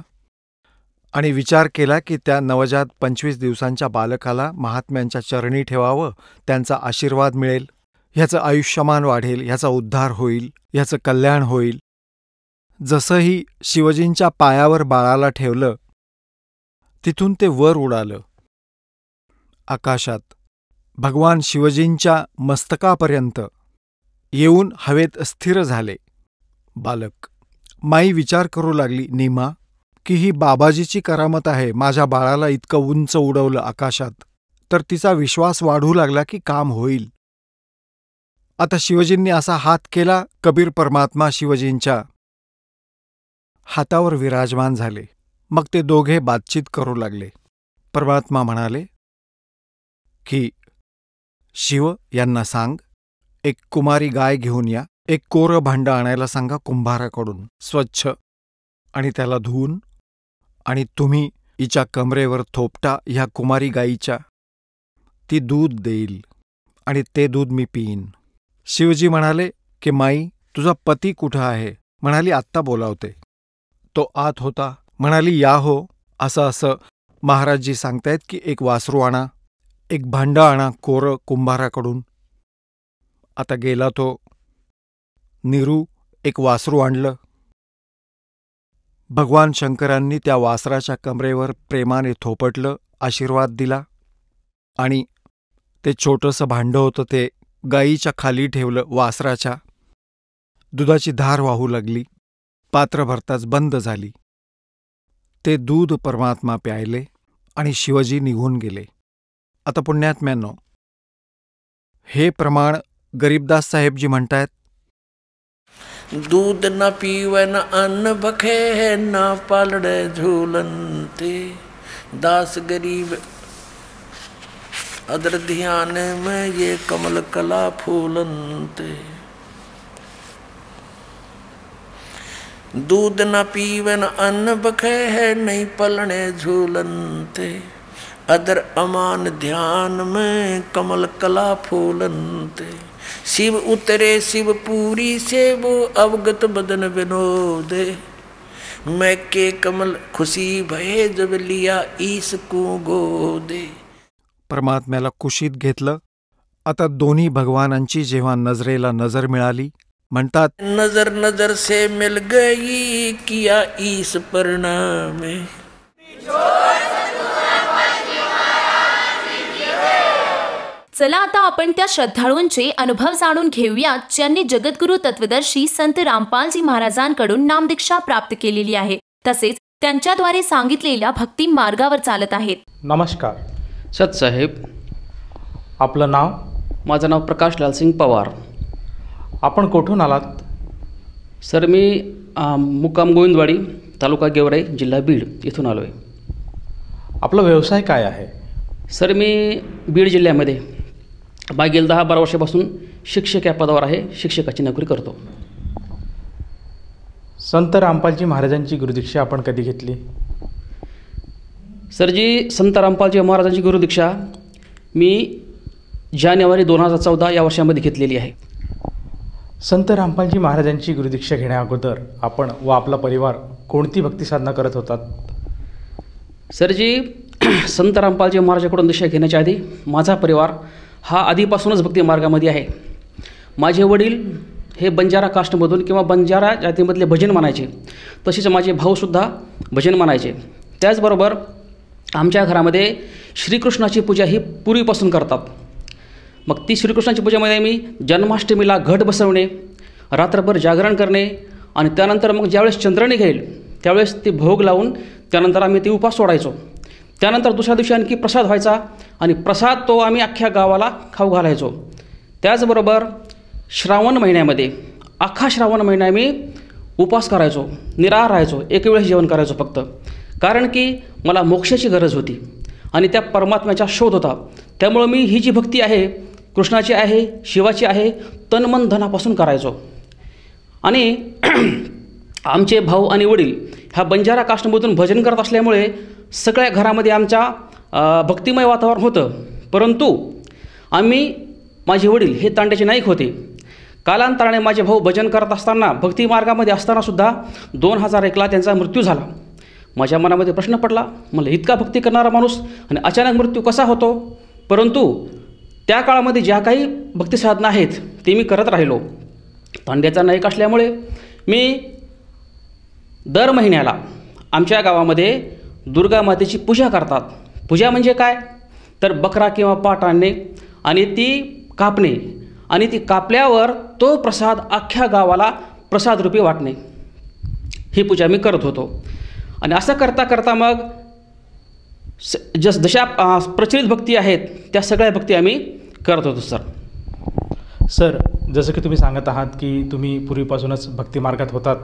Speaker 4: आणि विचार केला की त्या नवजात 25 दिवसांच्या बालकाला महात्म्यांच्या चरणी ठेवावं, त्यांचा आशीर्वाद मिळेल, ह्याचं आयुष्यमान वाढेल, ह्याचा उद्धार होईल, ह्याचं कल्याण होईल. जसंही शिवजींच्या पायावर बाळाला ठेवलं, तिथून ते वर उडालं आकाशात, भगवान शिवजींच्या मस्तकापर्यंत येऊन हवेत स्थिर झाले बालक. माई विचार करू लागली, नीमा, की ही बाबाजीची करामत आहे, माझ्या बाळाला इतकं उंच उडवलं आकाशात. तर तिचा विश्वास वाढू लागला की काम होईल. आता शिवजींनी असा हात केला, कबीर परमात्मा शिवजींच्या हातावर विराजमान झाले. मग ते दोघे बातचीत करू लागले. परमात्मा म्हणाले की शिव यांना सांग, एक कुमारी गाय घेऊन या, एक कोरं भांडं आणायला सांगा कुंभाराकडून स्वच्छ, आणि त्याला धुवून, आणि तुम्ही हिच्या कमरेवर थोपटा ह्या कुमारी गाईच्या. ती दूध देईल आणि ते दूध मी पिईन. शिवजी म्हणाले की माई, तुझा पती कुठं आहे? म्हणाली, आत्ता बोलावते. तो आत होता. म्हणाली, या हो. असं महाराजजी सांगतायत की एक वासरू आणा, एक भांडं आणा कोरं कुंभाराकडून. आता गेला तो. निरू एक वासरू आणलं. भगवान शंकरांनी त्या वासराच्या कमरेवर प्रेमाने थोपटलं, आशीर्वाद दिला आणि ते छोटंसं भांडं होतं ते गाईच्या खाली ठेवलं. वासराच्या दुधाची धार वाहू लागली. पात्र भरताच बंद झाली. ते दूध परमात्मा प्यायले आणि शिवजी निघून गेले. आता पुण्यात्म्यांनो, हे प्रमाण गरीबदास साहेबजी म्हणतायत,
Speaker 2: दूध न पीवे न अन्न बखे न पालड़े झूलनते, दास गरीब अदर ध्यान में ये कमल कला फूलनते. दूध न पीवे न अन्न बखे है नहीं पलने झूलनते, अदर अमान ध्यान में कमल कला फूलनते. शिव उतरे शिवपुरी से वो अवगत बदन विनोदे, मैं के कमल खुशी भये जब लिया ईस को गोदे.
Speaker 4: परमात्म्याला कुशीत घेतलं. आता दोन्ही भगवानांची जेव्हा नजरेला नजर मिळाली, म्हणतात,
Speaker 2: नजर नजर से मिल गई किया ईस परिणामे.
Speaker 1: चला आता आपण त्या श्रद्धाळूंचे अनुभव जाणून घेऊयात ज्यांनी जगद्गुरू तत्वदर्शी संत रामपालजी महाराजांकडून नामदीक्षा प्राप्त केलेली आहे, तसेच त्यांच्याद्वारे सांगितलेल्या भक्ती मार्गावर चालत आहेत.
Speaker 5: नमस्कार
Speaker 6: सतसाहेब.
Speaker 5: आपलं नाव?
Speaker 6: माझं नाव प्रकाश लालसिंग पवार.
Speaker 5: आपण कुठून आलात?
Speaker 6: सर मी मुक्काम गोविंदवाडी, तालुका गेवराई, जिल्हा बीड इथून आलो आहे.
Speaker 5: आपला व्यवसाय काय आहे?
Speaker 6: सर मी बीड जिल्ह्यामध्ये मागील 10-12 वर्षापासून शिक्षक या पदावर आहे. शिक्षकाची नोकरी करतो.
Speaker 5: संत रामपालजी महाराजांची गुरुदीक्षा आपण कधी घेतली?
Speaker 6: सर जी संत रामपालजी महाराजांची गुरुदीक्षा मी जानेवारी 2014 या वर्षामध्ये घेतलेली आहे.
Speaker 5: संत रामपालजी महाराजांची गुरुदीक्षा घेण्याअगोदर आपण व आपला परिवार कोणती भक्ती साधना करत होतात?
Speaker 6: सर जी संत रामपालजी महाराजांकडून दीक्षा घेण्याच्या आधी माझा परिवार हा आधीपासूनच भक्ती मार्गामध्ये आहे. माझे वडील हे बंजारा कास्टमधून किंवा बंजारा जातीमधले भजन म्हणायचे, तसेच माझे भाऊसुद्धा भजन म्हणायचे. त्याचबरोबर आमच्या घरामध्ये श्रीकृष्णाची पूजा ही पूर्वीपासून करतात. मग ती श्रीकृष्णाची पूजेमध्ये मी जन्माष्टमीला घट बसवणे, रात्रभर जागरण करणे आणि त्यानंतर मग ज्यावेळेस चंद्र निघेल त्यावेळेस ती भोग लावून त्यानंतर आम्ही ती उपास सोडायचो. त्यानंतर दुसऱ्या दिवशी आणखी प्रसाद व्हायचा आणि प्रसाद तो आम्ही अख्ख्या गावाला खाऊ घालायचो. त्याचबरोबर श्रावण महिन्यामध्ये अख्खा श्रावण महिना आम्ही उपास करायचो, निराहार राहायचो, एक वेळेस जेवण करायचो फक्त. कारण की मला मोक्षाची गरज होती आणि त्या परमात्म्याचा शोध होता. त्यामुळं मी ही जी भक्ती आहे कृष्णाची आहे, शिवाची आहे, तन मन धनापासून करायचो. आणि आमचे भाऊ आणि वडील ह्या बंजारा कास्टमधून भजन करत असल्यामुळे सगळ्या घरामध्ये आमच्या भक्तिमय वातावरण होतं. परंतु माझे वडील हे तांड्याचे नाईक होते. कालांतराने माझे भाऊ भजन करत असताना भक्ती मार्गामध्ये असतानासुद्धा 2001ला त्यांचा मृत्यू झाला. माझ्या मनामध्ये प्रश्न पडला, मला इतका भक्ती करणारा माणूस आणि अचानक मृत्यू कसा होतो? परंतु त्या काळामध्ये ज्या काही भक्ती साधना आहेत ते मी करत राहिलो. तांड्याचा नाईक असल्यामुळे मी दर महिन्याला आमच्या गावामध्ये दुर्गा मातेची पूजा करतात. पूजा म्हणजे काय तर बकरा किंवा पाट आणणे आणि ती कापणे आणि ती कापल्यावर तो प्रसाद अख्ख्या गावाला प्रसादरूपी वाटणे, ही पूजा मी करत होतो. आणि असं करता करता मग जशा प्रचलित भक्ती आहेत त्या सगळ्या भक्ती आम्ही करत होतो.
Speaker 5: सर जसं की तुम्ही सांगत आहात की तुम्ही पूर्वीपासूनच भक्ती मार्गात होतात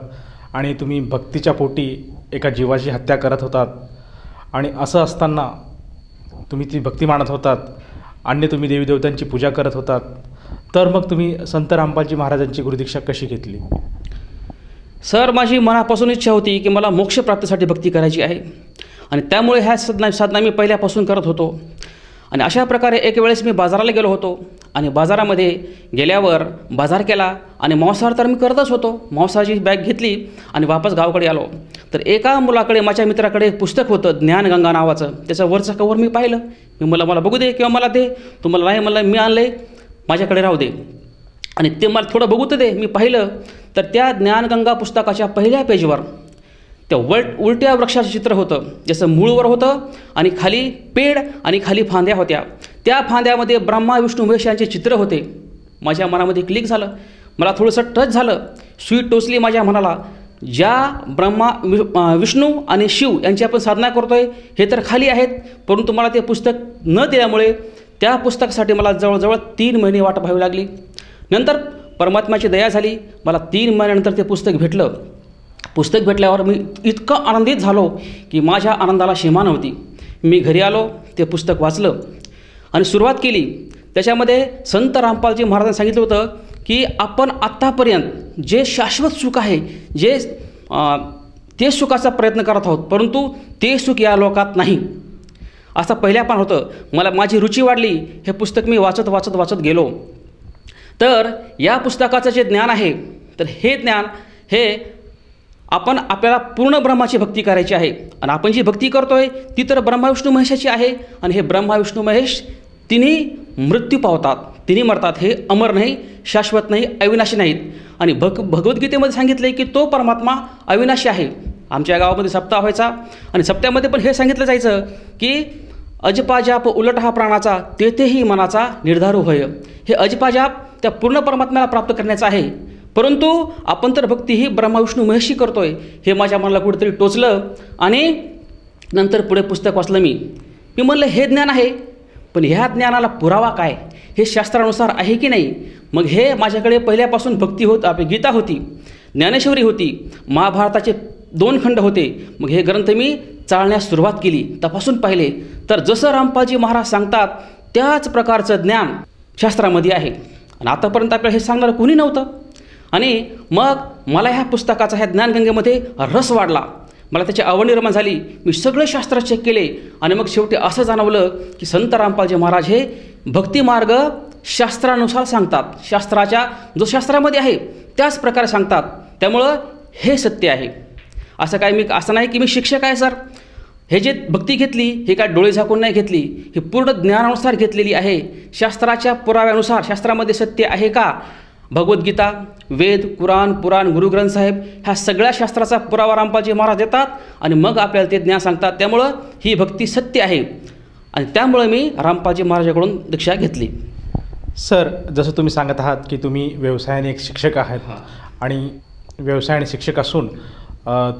Speaker 5: आणि तुम्ही भक्तीच्या पोटी एका जीवाची हत्या करत होतात आणि असं असताना तुम्ही ती भक्ती मानत होतात आणि तुम्ही देवीदेवतांची पूजा करत होतात, तर मग तुम्ही संत रामपालजी महाराजांची गुरुदीक्षा कशी घेतली?
Speaker 6: सर माझी मनापासून इच्छा होती की मला मोक्षप्राप्तीसाठी भक्ती करायची आहे आणि त्यामुळे ह्या साधना मी पहिल्यापासून करत होतो. आणि अशा प्रकारे एक वेळेस मी बाजाराला गेलो होतो आणि बाजारामध्ये गेल्यावर बाजार केला आणि मांसाहार तर मी करतच होतो. मांसाची बॅग घेतली आणि वापस गावाकडे आलो. तर एका मुलाकडे, माझ्या मित्राकडे पुस्तक होतं ज्ञानगंगा नावाचं. त्याचं वरचं कवर मी पाहिलं. मी मला बघू दे किंवा मला दे. तुम्हाला नाही म्हणलं, मी आणलंय, माझ्याकडे राहू दे. आणि ते मला थोडं बघू तर दे. मी पाहिलं तर त्या ज्ञानगंगा पुस्तकाच्या पहिल्या पेजवर त्या उलट्या वृक्षाचं चित्र होतं, जसं मूळवर होतं आणि खाली पेड आणि खाली फांद्या होत्या. त्या फांद्यामध्ये ब्रह्मा विष्णू महेश यांचे चित्र होते. माझ्या मनामध्ये क्लिक झालं, मला थोडंसं टच झालं, सुई टोचली माझ्या मनाला. ज्या ब्रह्मा विष्णू आणि शिव यांची आपण साधना करतोय हे तर खाली आहेत, परंतु मला ते पुस्तक न दिल्यामुळे त्या पुस्तकासाठी मला जवळजवळ 3 महिने वाट पाहावी लागली. नंतर परमात्म्याची दया झाली, मला 3 महिन्यानंतर ते पुस्तक भेटलं. पुस्तक भेटल्यावर मी इतकं आनंदित झालो की माझ्या आनंदाला सीमा नव्हती. मी घरी आलो, ते पुस्तक वाचलं आणि सुरुवात केली. त्याच्यामध्ये संत रामपालजी महाराजांनी सांगितलं होतं की आपण आत्तापर्यंत जे शाश्वत सुख आहे, ते सुखाचा प्रयत्न करत आहोत, परंतु ते सुख या लोकात नाही, असं पहिल्या पण होतं. माझी रुची वाढली. हे पुस्तक मी वाचत गेलो. तर या पुस्तकाचं जे ज्ञान आहे, तर हे ज्ञान हे आपल्याला पूर्ण ब्रह्माची भक्ती करायची आहे. आणि आपण जी भक्ती करतोय ती तर ब्रह्मा विष्णू महेशाची आहे. आणि हे ब्रह्मा विष्णू महेश तिन्ही मृत्यू पावतात, तिन्ही मरतात. हे अमर नाही, शाश्वत नाही, अविनाशी नाहीत. आणि भगवद्गीतेमध्ये सांगितलं की तो परमात्मा अविनाशी आहे. आमच्या गावामध्ये सप्ताह व्हायचा आणि सप्त्यामध्ये पण हे सांगितलं जायचं की अजपाजाप उलट हा प्राणाचा, तेथेही मनाचा निर्धारू होय. हे अजपाजाप त्या पूर्ण परमात्म्याला प्राप्त करण्याचं आहे, परंतु आपण तर भक्ती ही ब्रह्मा विष्णू महेशी करतोय. हे माझ्या मनाला कुठेतरी टोचलं आणि नंतर पुढे पुस्तक वाचलं. मी म्हणलं हे ज्ञान आहे, पण ह्या ज्ञानाला पुरावा काय, हे शास्त्रानुसार आहे की नाही. मग हे माझ्याकडे पहिल्यापासून भक्ती आपली गीता होती, ज्ञानेश्वरी होती, महाभारताचे 2 खंड होते. मग हे ग्रंथ मी चालण्यास सुरुवात केली, तपासून पाहिले. तर जसं रामपालजी महाराज सांगतात त्याच प्रकारचं ज्ञान शास्त्रामध्ये आहे. आणि आतापर्यंत आपल्याला हे सांगणारं कोणी नव्हतं. आणि मग मला ह्या पुस्तकाचा, ह्या ज्ञानगंगेमध्ये रस वाढला, मला त्याची आवड निर्माण झाली. मी सगळे शास्त्र चेक केले आणि मग शेवटी असं जाणवलं की संत रामपालजी महाराज हे भक्तिमार्ग शास्त्रानुसार सांगतात. जो शास्त्रामध्ये आहे त्याच प्रकारे सांगतात. त्यामुळं हे सत्य आहे. असं नाही की मी शिक्षक आहे सर. हे जे भक्ती घेतली हे काय डोळे झाकून नाही घेतली, ही पूर्ण ज्ञानानुसार घेतलेली आहे. शास्त्राच्या पुराव्यानुसार शास्त्रामध्ये सत्य आहे का, भगवद्गीता, वेद, कुराण, पुराण, गुरुग्रंथ साहेब, ह्या सगळ्या शास्त्राचा पुरावा रामपालजी महाराज देतात आणि मग आपल्याला ते ज्ञान सांगतात. त्यामुळं ही भक्ती सत्य आहे आणि त्यामुळं मी रामपालजी महाराजाकडून दीक्षा घेतली.
Speaker 5: सर, जसं तुम्ही सांगत आहात की तुम्ही व्यवसायाने एक शिक्षक आहात आणि व्यवसाय आणि शिक्षक असून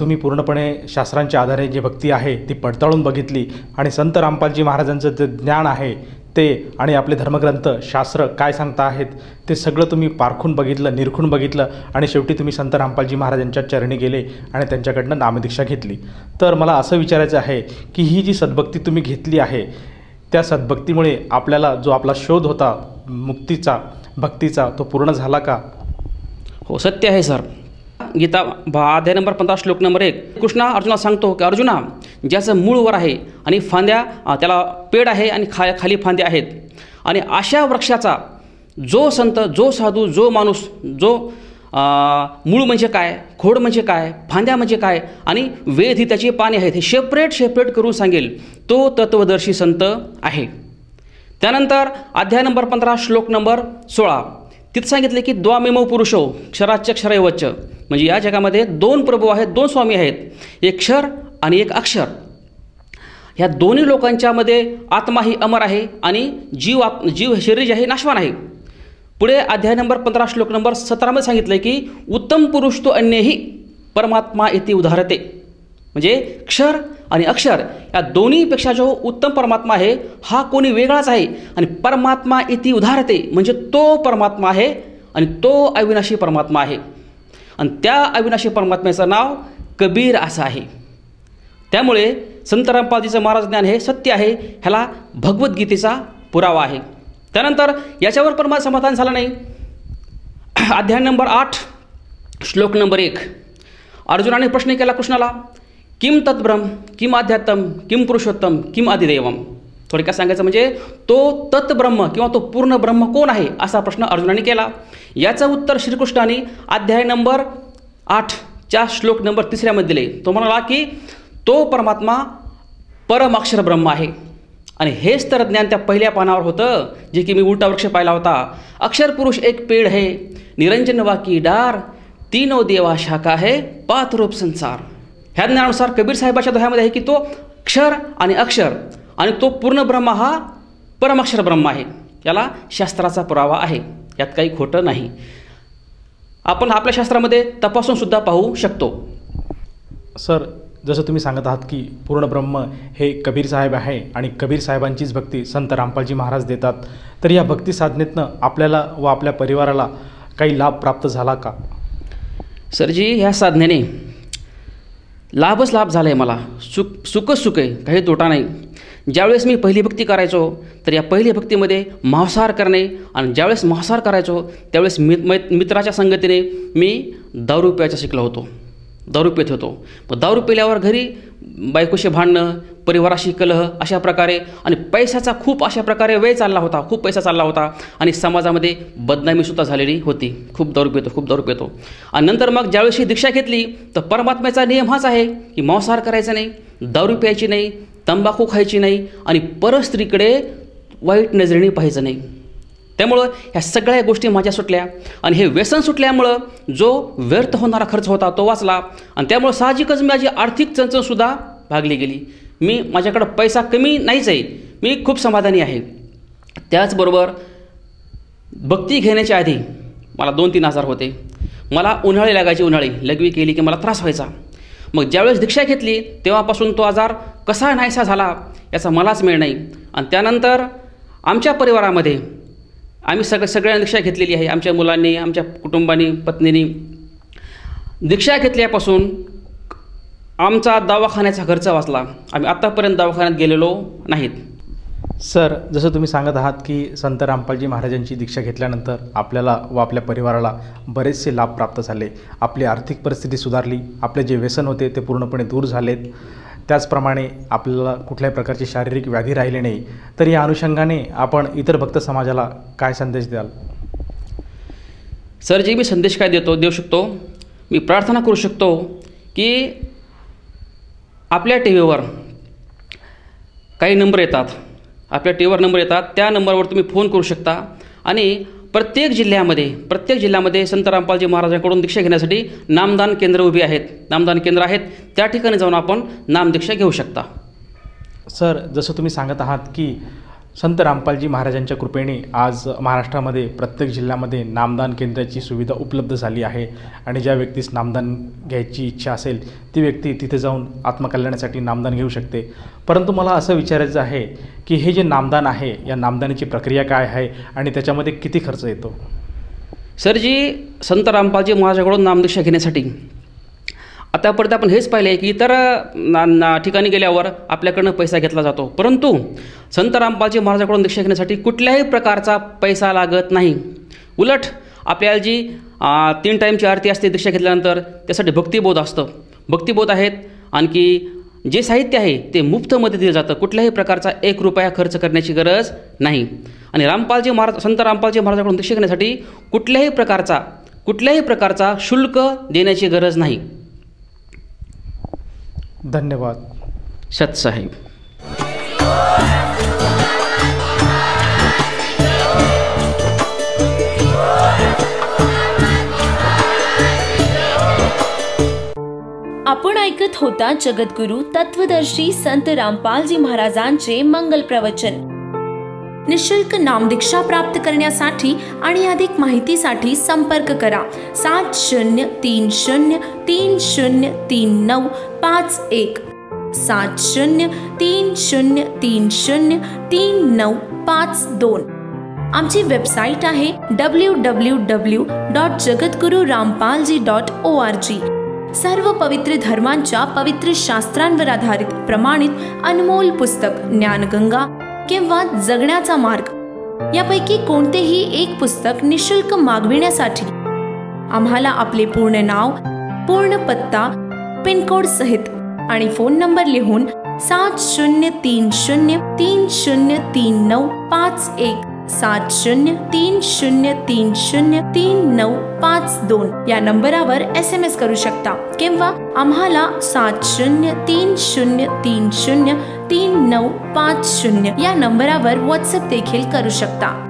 Speaker 5: तुम्ही पूर्णपणे शास्त्रांच्या आधारे जी भक्ती आहे ती पडताळून बघितली आणि संत रामपालजी महाराजांचं जे ज्ञान आहे ते आणि आपले धर्मग्रंथ शास्त्र काय सांगता आहेत ते सगळं तुम्ही पारखून बघितलं, निरखून बघितलं आणि शेवटी तुम्ही संत रामपालजी महाराजांच्या चरणी गेले आणि त्यांच्याकडनं नामदीक्षा घेतली. तर मला असं विचारायचं आहे की ही जी सद्भक्ती तुम्ही घेतली आहे त्या सद्भक्तीमुळे आपल्याला जो आपला शोध होता मुक्तीचा, भक्तीचा, तो पूर्ण झाला का?
Speaker 6: हो, सत्य आहे सर. गीता अध्याय नंबर 15 श्लोक नंबर 1 कृष्णा अर्जुनाला सांगतो की अर्जुना, ज्याचं मूळ वर आहे आणि फांद्या, त्याला पेड आहे आणि खाली फांद्या आहेत, आणि अशा वृक्षाचा जो संत, जो साधू, जो माणूस, जो मूळ म्हणजे काय, खोड म्हणजे काय, फांद्या म्हणजे काय आणि वेद ही त्याची पाने आहेत, हे सेपरेट करून सांगेल, तो तत्वदर्शी संत आहे. त्यानंतर अध्याय नंबर 15 श्लोक नंबर 16 तिथं सांगितले की द्वामिमो पुरुषो क्षराच्च क्षरैवच्च, म्हणजे या जगामध्ये 2 प्रभू आहेत, 2 स्वामी आहेत, एक क्षर आणि एक अक्षर. ह्या दोन्ही लोकांच्यामध्ये आत्मा ही अमर आहे आणि जीव शरीर जे आहे नाशवान आहे. पुढे अध्याय नंबर 15 श्लोक नंबर 17 मध्ये सांगितलं की उत्तम पुरुष तो अन्यही परमात्मा इति उदाहरते, म्हणजे क्षर आणि अक्षर या दोन्हीपेक्षा जो उत्तम परमात्मा आहे हा कोणी वेगळाच आहे आणि परमात्मा इति उदाहरते म्हणजे तो परमात्मा आहे आणि तो अविनाशी परमात्मा आहे आणि त्या अविनाशी परमात्म्याचं नाव कबीर असं आहे. त्यामुळे संत रामपालजीचं महाराज ज्ञान हे सत्य आहे, ह्याला भगवद्गीतेचा पुरावा आहे. त्यानंतर याच्यावर पण मला समाधान झालं नाही. अध्याय नंबर 8 श्लोक नंबर 1 अर्जुनाने प्रश्न केला कृष्णाला किम तत्ब्रह्म, किम आध्यात्म, किम पुरुषोत्तम, किम आदिदैवम. थोडक्यात सांगायचं म्हणजे तो तत्ब्रह्म किंवा तो पूर्ण ब्रह्म कोण आहे असा प्रश्न अर्जुनाने केला. याचं उत्तर श्रीकृष्णाने अध्याय नंबर 8च्या श्लोक नंबर 3 मध्ये दिले. तो म्हणाला की तो परमात्मा परमाक्षर ब्रह्म आहे. आणि हेच तर ज्ञान त्या पहिल्या पानावर होतं, जे की मी उलटा वृक्ष पाहिला होता. अक्षर पुरुष एक पेड़ है, निरंजन वाकी डार, तीनों देवा शाखा है, पात रूप संसार. ह्या ज्ञानानुसार कबीर साहेबाच्या दोह्यामध्ये आहे की तो क्षर आणि अक्षर आणि तो पूर्ण ब्रह्म हा परमाक्षर ब्रह्म आहे. याला शास्त्राचा पुरावा आहे, यात काही खोटं नाही. आपण आपल्या शास्त्रामध्ये तपासून सुद्धा पाहू शकतो.
Speaker 5: सर, जसं तुम्ही सांगत आहात की पूर्ण ब्रह्म हे कबीर साहेब आहे आणि कबीर साहेबांचीच भक्ती संत रामपालजी महाराज देतात, तर या भक्ती साधनेतनं आपल्याला व आपल्या परिवाराला काही लाभ प्राप्त झाला का?
Speaker 6: सरजी, ह्या साधनेने लाभच लाभ झाला आहे मला. सुखच सुख आहे, काही तोटा नाही. ज्यावेळेस मी पहिली भक्ती करायचो तर या पहिली भक्तीमध्ये मांसाहार करणे, आणि ज्यावेळेस मांसाहार करायचो त्यावेळेस मित्राच्या संगतीने मी दारू प्यायचं शिकलो होतो. दारू पित होतो. मग दारू पिल्यावर घरी बायकोशी भांडणं, परिवाराशी कलह, अशा प्रकारे, आणि पैशाचा खूप अशा प्रकारे व्यय चालला होता. खूप पैसा चालला होता आणि समाजामध्ये बदनामीसुद्धा झालेली होती. खूप दारू पितो. आणि नंतर मग ज्यावेळेस ही दीक्षा घेतली तर परमात्म्याचा नियम हाच आहे की मांसाहार करायचा नाही, दारू प्यायची नाही, तंबाखू खायची नाही आणि परस्त्रीकडे वाईट नजरेने पाहायचं नाही. त्यामुळं ह्या सगळ्या गोष्टी माझ्या सुटल्या आणि हे व्यसन सुटल्यामुळं जो व्यर्थ होणारा खर्च होता तो वाचला. आणि त्यामुळं साहजिकच माझी आर्थिक चणचणसुद्धा भागली गेली. माझ्याकडं पैसा कमी नाहीच आहे, मी खूप समाधानी आहे. त्याचबरोबर भक्ती घेण्याच्या आधी मला 2-3 आजार होते. मला उन्हाळी लागायची. लघवी केली की मला त्रास व्हायचा. मग ज्यावेळेस दीक्षा घेतली तेव्हापासून तो आजार कसा नाहीसा झाला याचा मलाच मेळ नाही. आणि त्यानंतर आमच्या परिवारामध्ये आम्ही सगळ्यांनी दीक्षा घेतलेली आहे. आमच्या मुलांनी, आमच्या कुटुंबानी, पत्नीनी दीक्षा घेतल्यापासून आमचा दवाखान्याचा खर्च वाचला. आम्ही आत्तापर्यंत दवाखान्यात गेलेलो नाहीत.
Speaker 5: सर, जसं तुम्ही सांगत आहात की संत रामपालजी महाराजांची दीक्षा घेतल्यानंतर आपल्याला व आपल्या परिवाराला बरेचसे लाभ प्राप्त झाले. आपली आर्थिक परिस्थिती सुधारली, आपले जे व्यसन होते ते पूर्णपणे दूर झालेत. त्याचप्रमाणे आपल्याला कुठल्याही प्रकारची शारीरिक व्याधी राहिली नाही. तर या अनुषंगाने आपण इतर भक्त समाजाला काय संदेश द्याल?
Speaker 6: सर जी, मी संदेश काय देऊ शकतो, मी प्रार्थना करू शकतो की आपल्या टी व्हीवर काही नंबर येतात, त्या नंबरवर तुम्ही फोन करू शकता. आणि प्रत्येक जिल्ह्यामध्ये संत रामपालजी महाराजांकडून दीक्षा घेण्यासाठी नामदान केंद्र उभी आहेत. नामदान केंद्र आहेत, त्या ठिकाणी जाऊन आपण नामदीक्षा घेऊ शकता.
Speaker 5: सर, जसं तुम्ही सांगत आहात की संत रामपालजी महाराजांच्या कृपेने आज महाराष्ट्रामध्ये प्रत्येक जिल्ह्यामध्ये नामदान केंद्राची सुविधा उपलब्ध झाली आहे. आणि ज्या व्यक्तीस नामदान घ्यायची इच्छा असेल ती व्यक्ती तिथे जाऊन आत्मकल्याणासाठी नामदान घेऊ शकते. परंतु मला असं विचारायचं आहे की हे जे नामदान आहे, या नामदानाची प्रक्रिया काय आहे आणि त्याच्यामध्ये किती खर्च येतो?
Speaker 6: सर जी, संत रामपालजी महाराजांकडून नामदीक्षा घेण्यासाठी आतापर्यंत आपण हेच पाहिले आहे की इतर ठिकाणी गेल्यावर आपल्याकडनं पैसा घेतला जातो, परंतु संत रामपालजी महाराजांकडून दीक्षा घेण्यासाठी कुठल्याही प्रकारचा पैसा लागत नाही. उलट आपल्याला जी 3 टाईमची आरती असते दीक्षा घेतल्यानंतर, त्यासाठी भक्तिबोध असतं. भक्तिबोध आहेत. आणखी जे साहित्य आहे ते मुफ्तमध्ये दिलं जातं. कुठल्याही प्रकारचा 1 रुपया खर्च करण्याची गरज नाही. आणि संत रामपालजी महाराजांकडून दीक्षा घेण्यासाठी कुठल्याही प्रकारचा शुल्क देण्याची गरज नाही.
Speaker 5: धन्यवाद.
Speaker 6: सतसाहेब.
Speaker 1: आपण ऐकत होता जगद्गुरु तत्वदर्शी संत रामपालजी महाराजांचे मंगल प्रवचन. निशुल्क नामदीक्षा प्राप्त करण्यासाठी आणि अधिक माहितीसाठी संपर्क करा 7030303951 7030303952. आमची वेबसाईट आहे www.jagadgururampalji.org. सर्व पवित्र धर्मांच्या पवित्र शास्त्रांवर आधारित प्रमाणित अनमोल पुस्तक ज्ञानगंगा किंवा जगण्याचा मार्ग यापैकी कोणतेही एक पुस्तक निशुल्क मागविण्यासाठी आम्हाला आपले पूर्ण नाव, पूर्ण पत्ता, पिनकोड सहित आणि फोन नंबर लिहून 7030303951 7030303952 या नंबरावर SMS करू शकता किंवा आम्हाला 7030303950 या नंबरावर व्हॉट्सअप देखील करू शकता.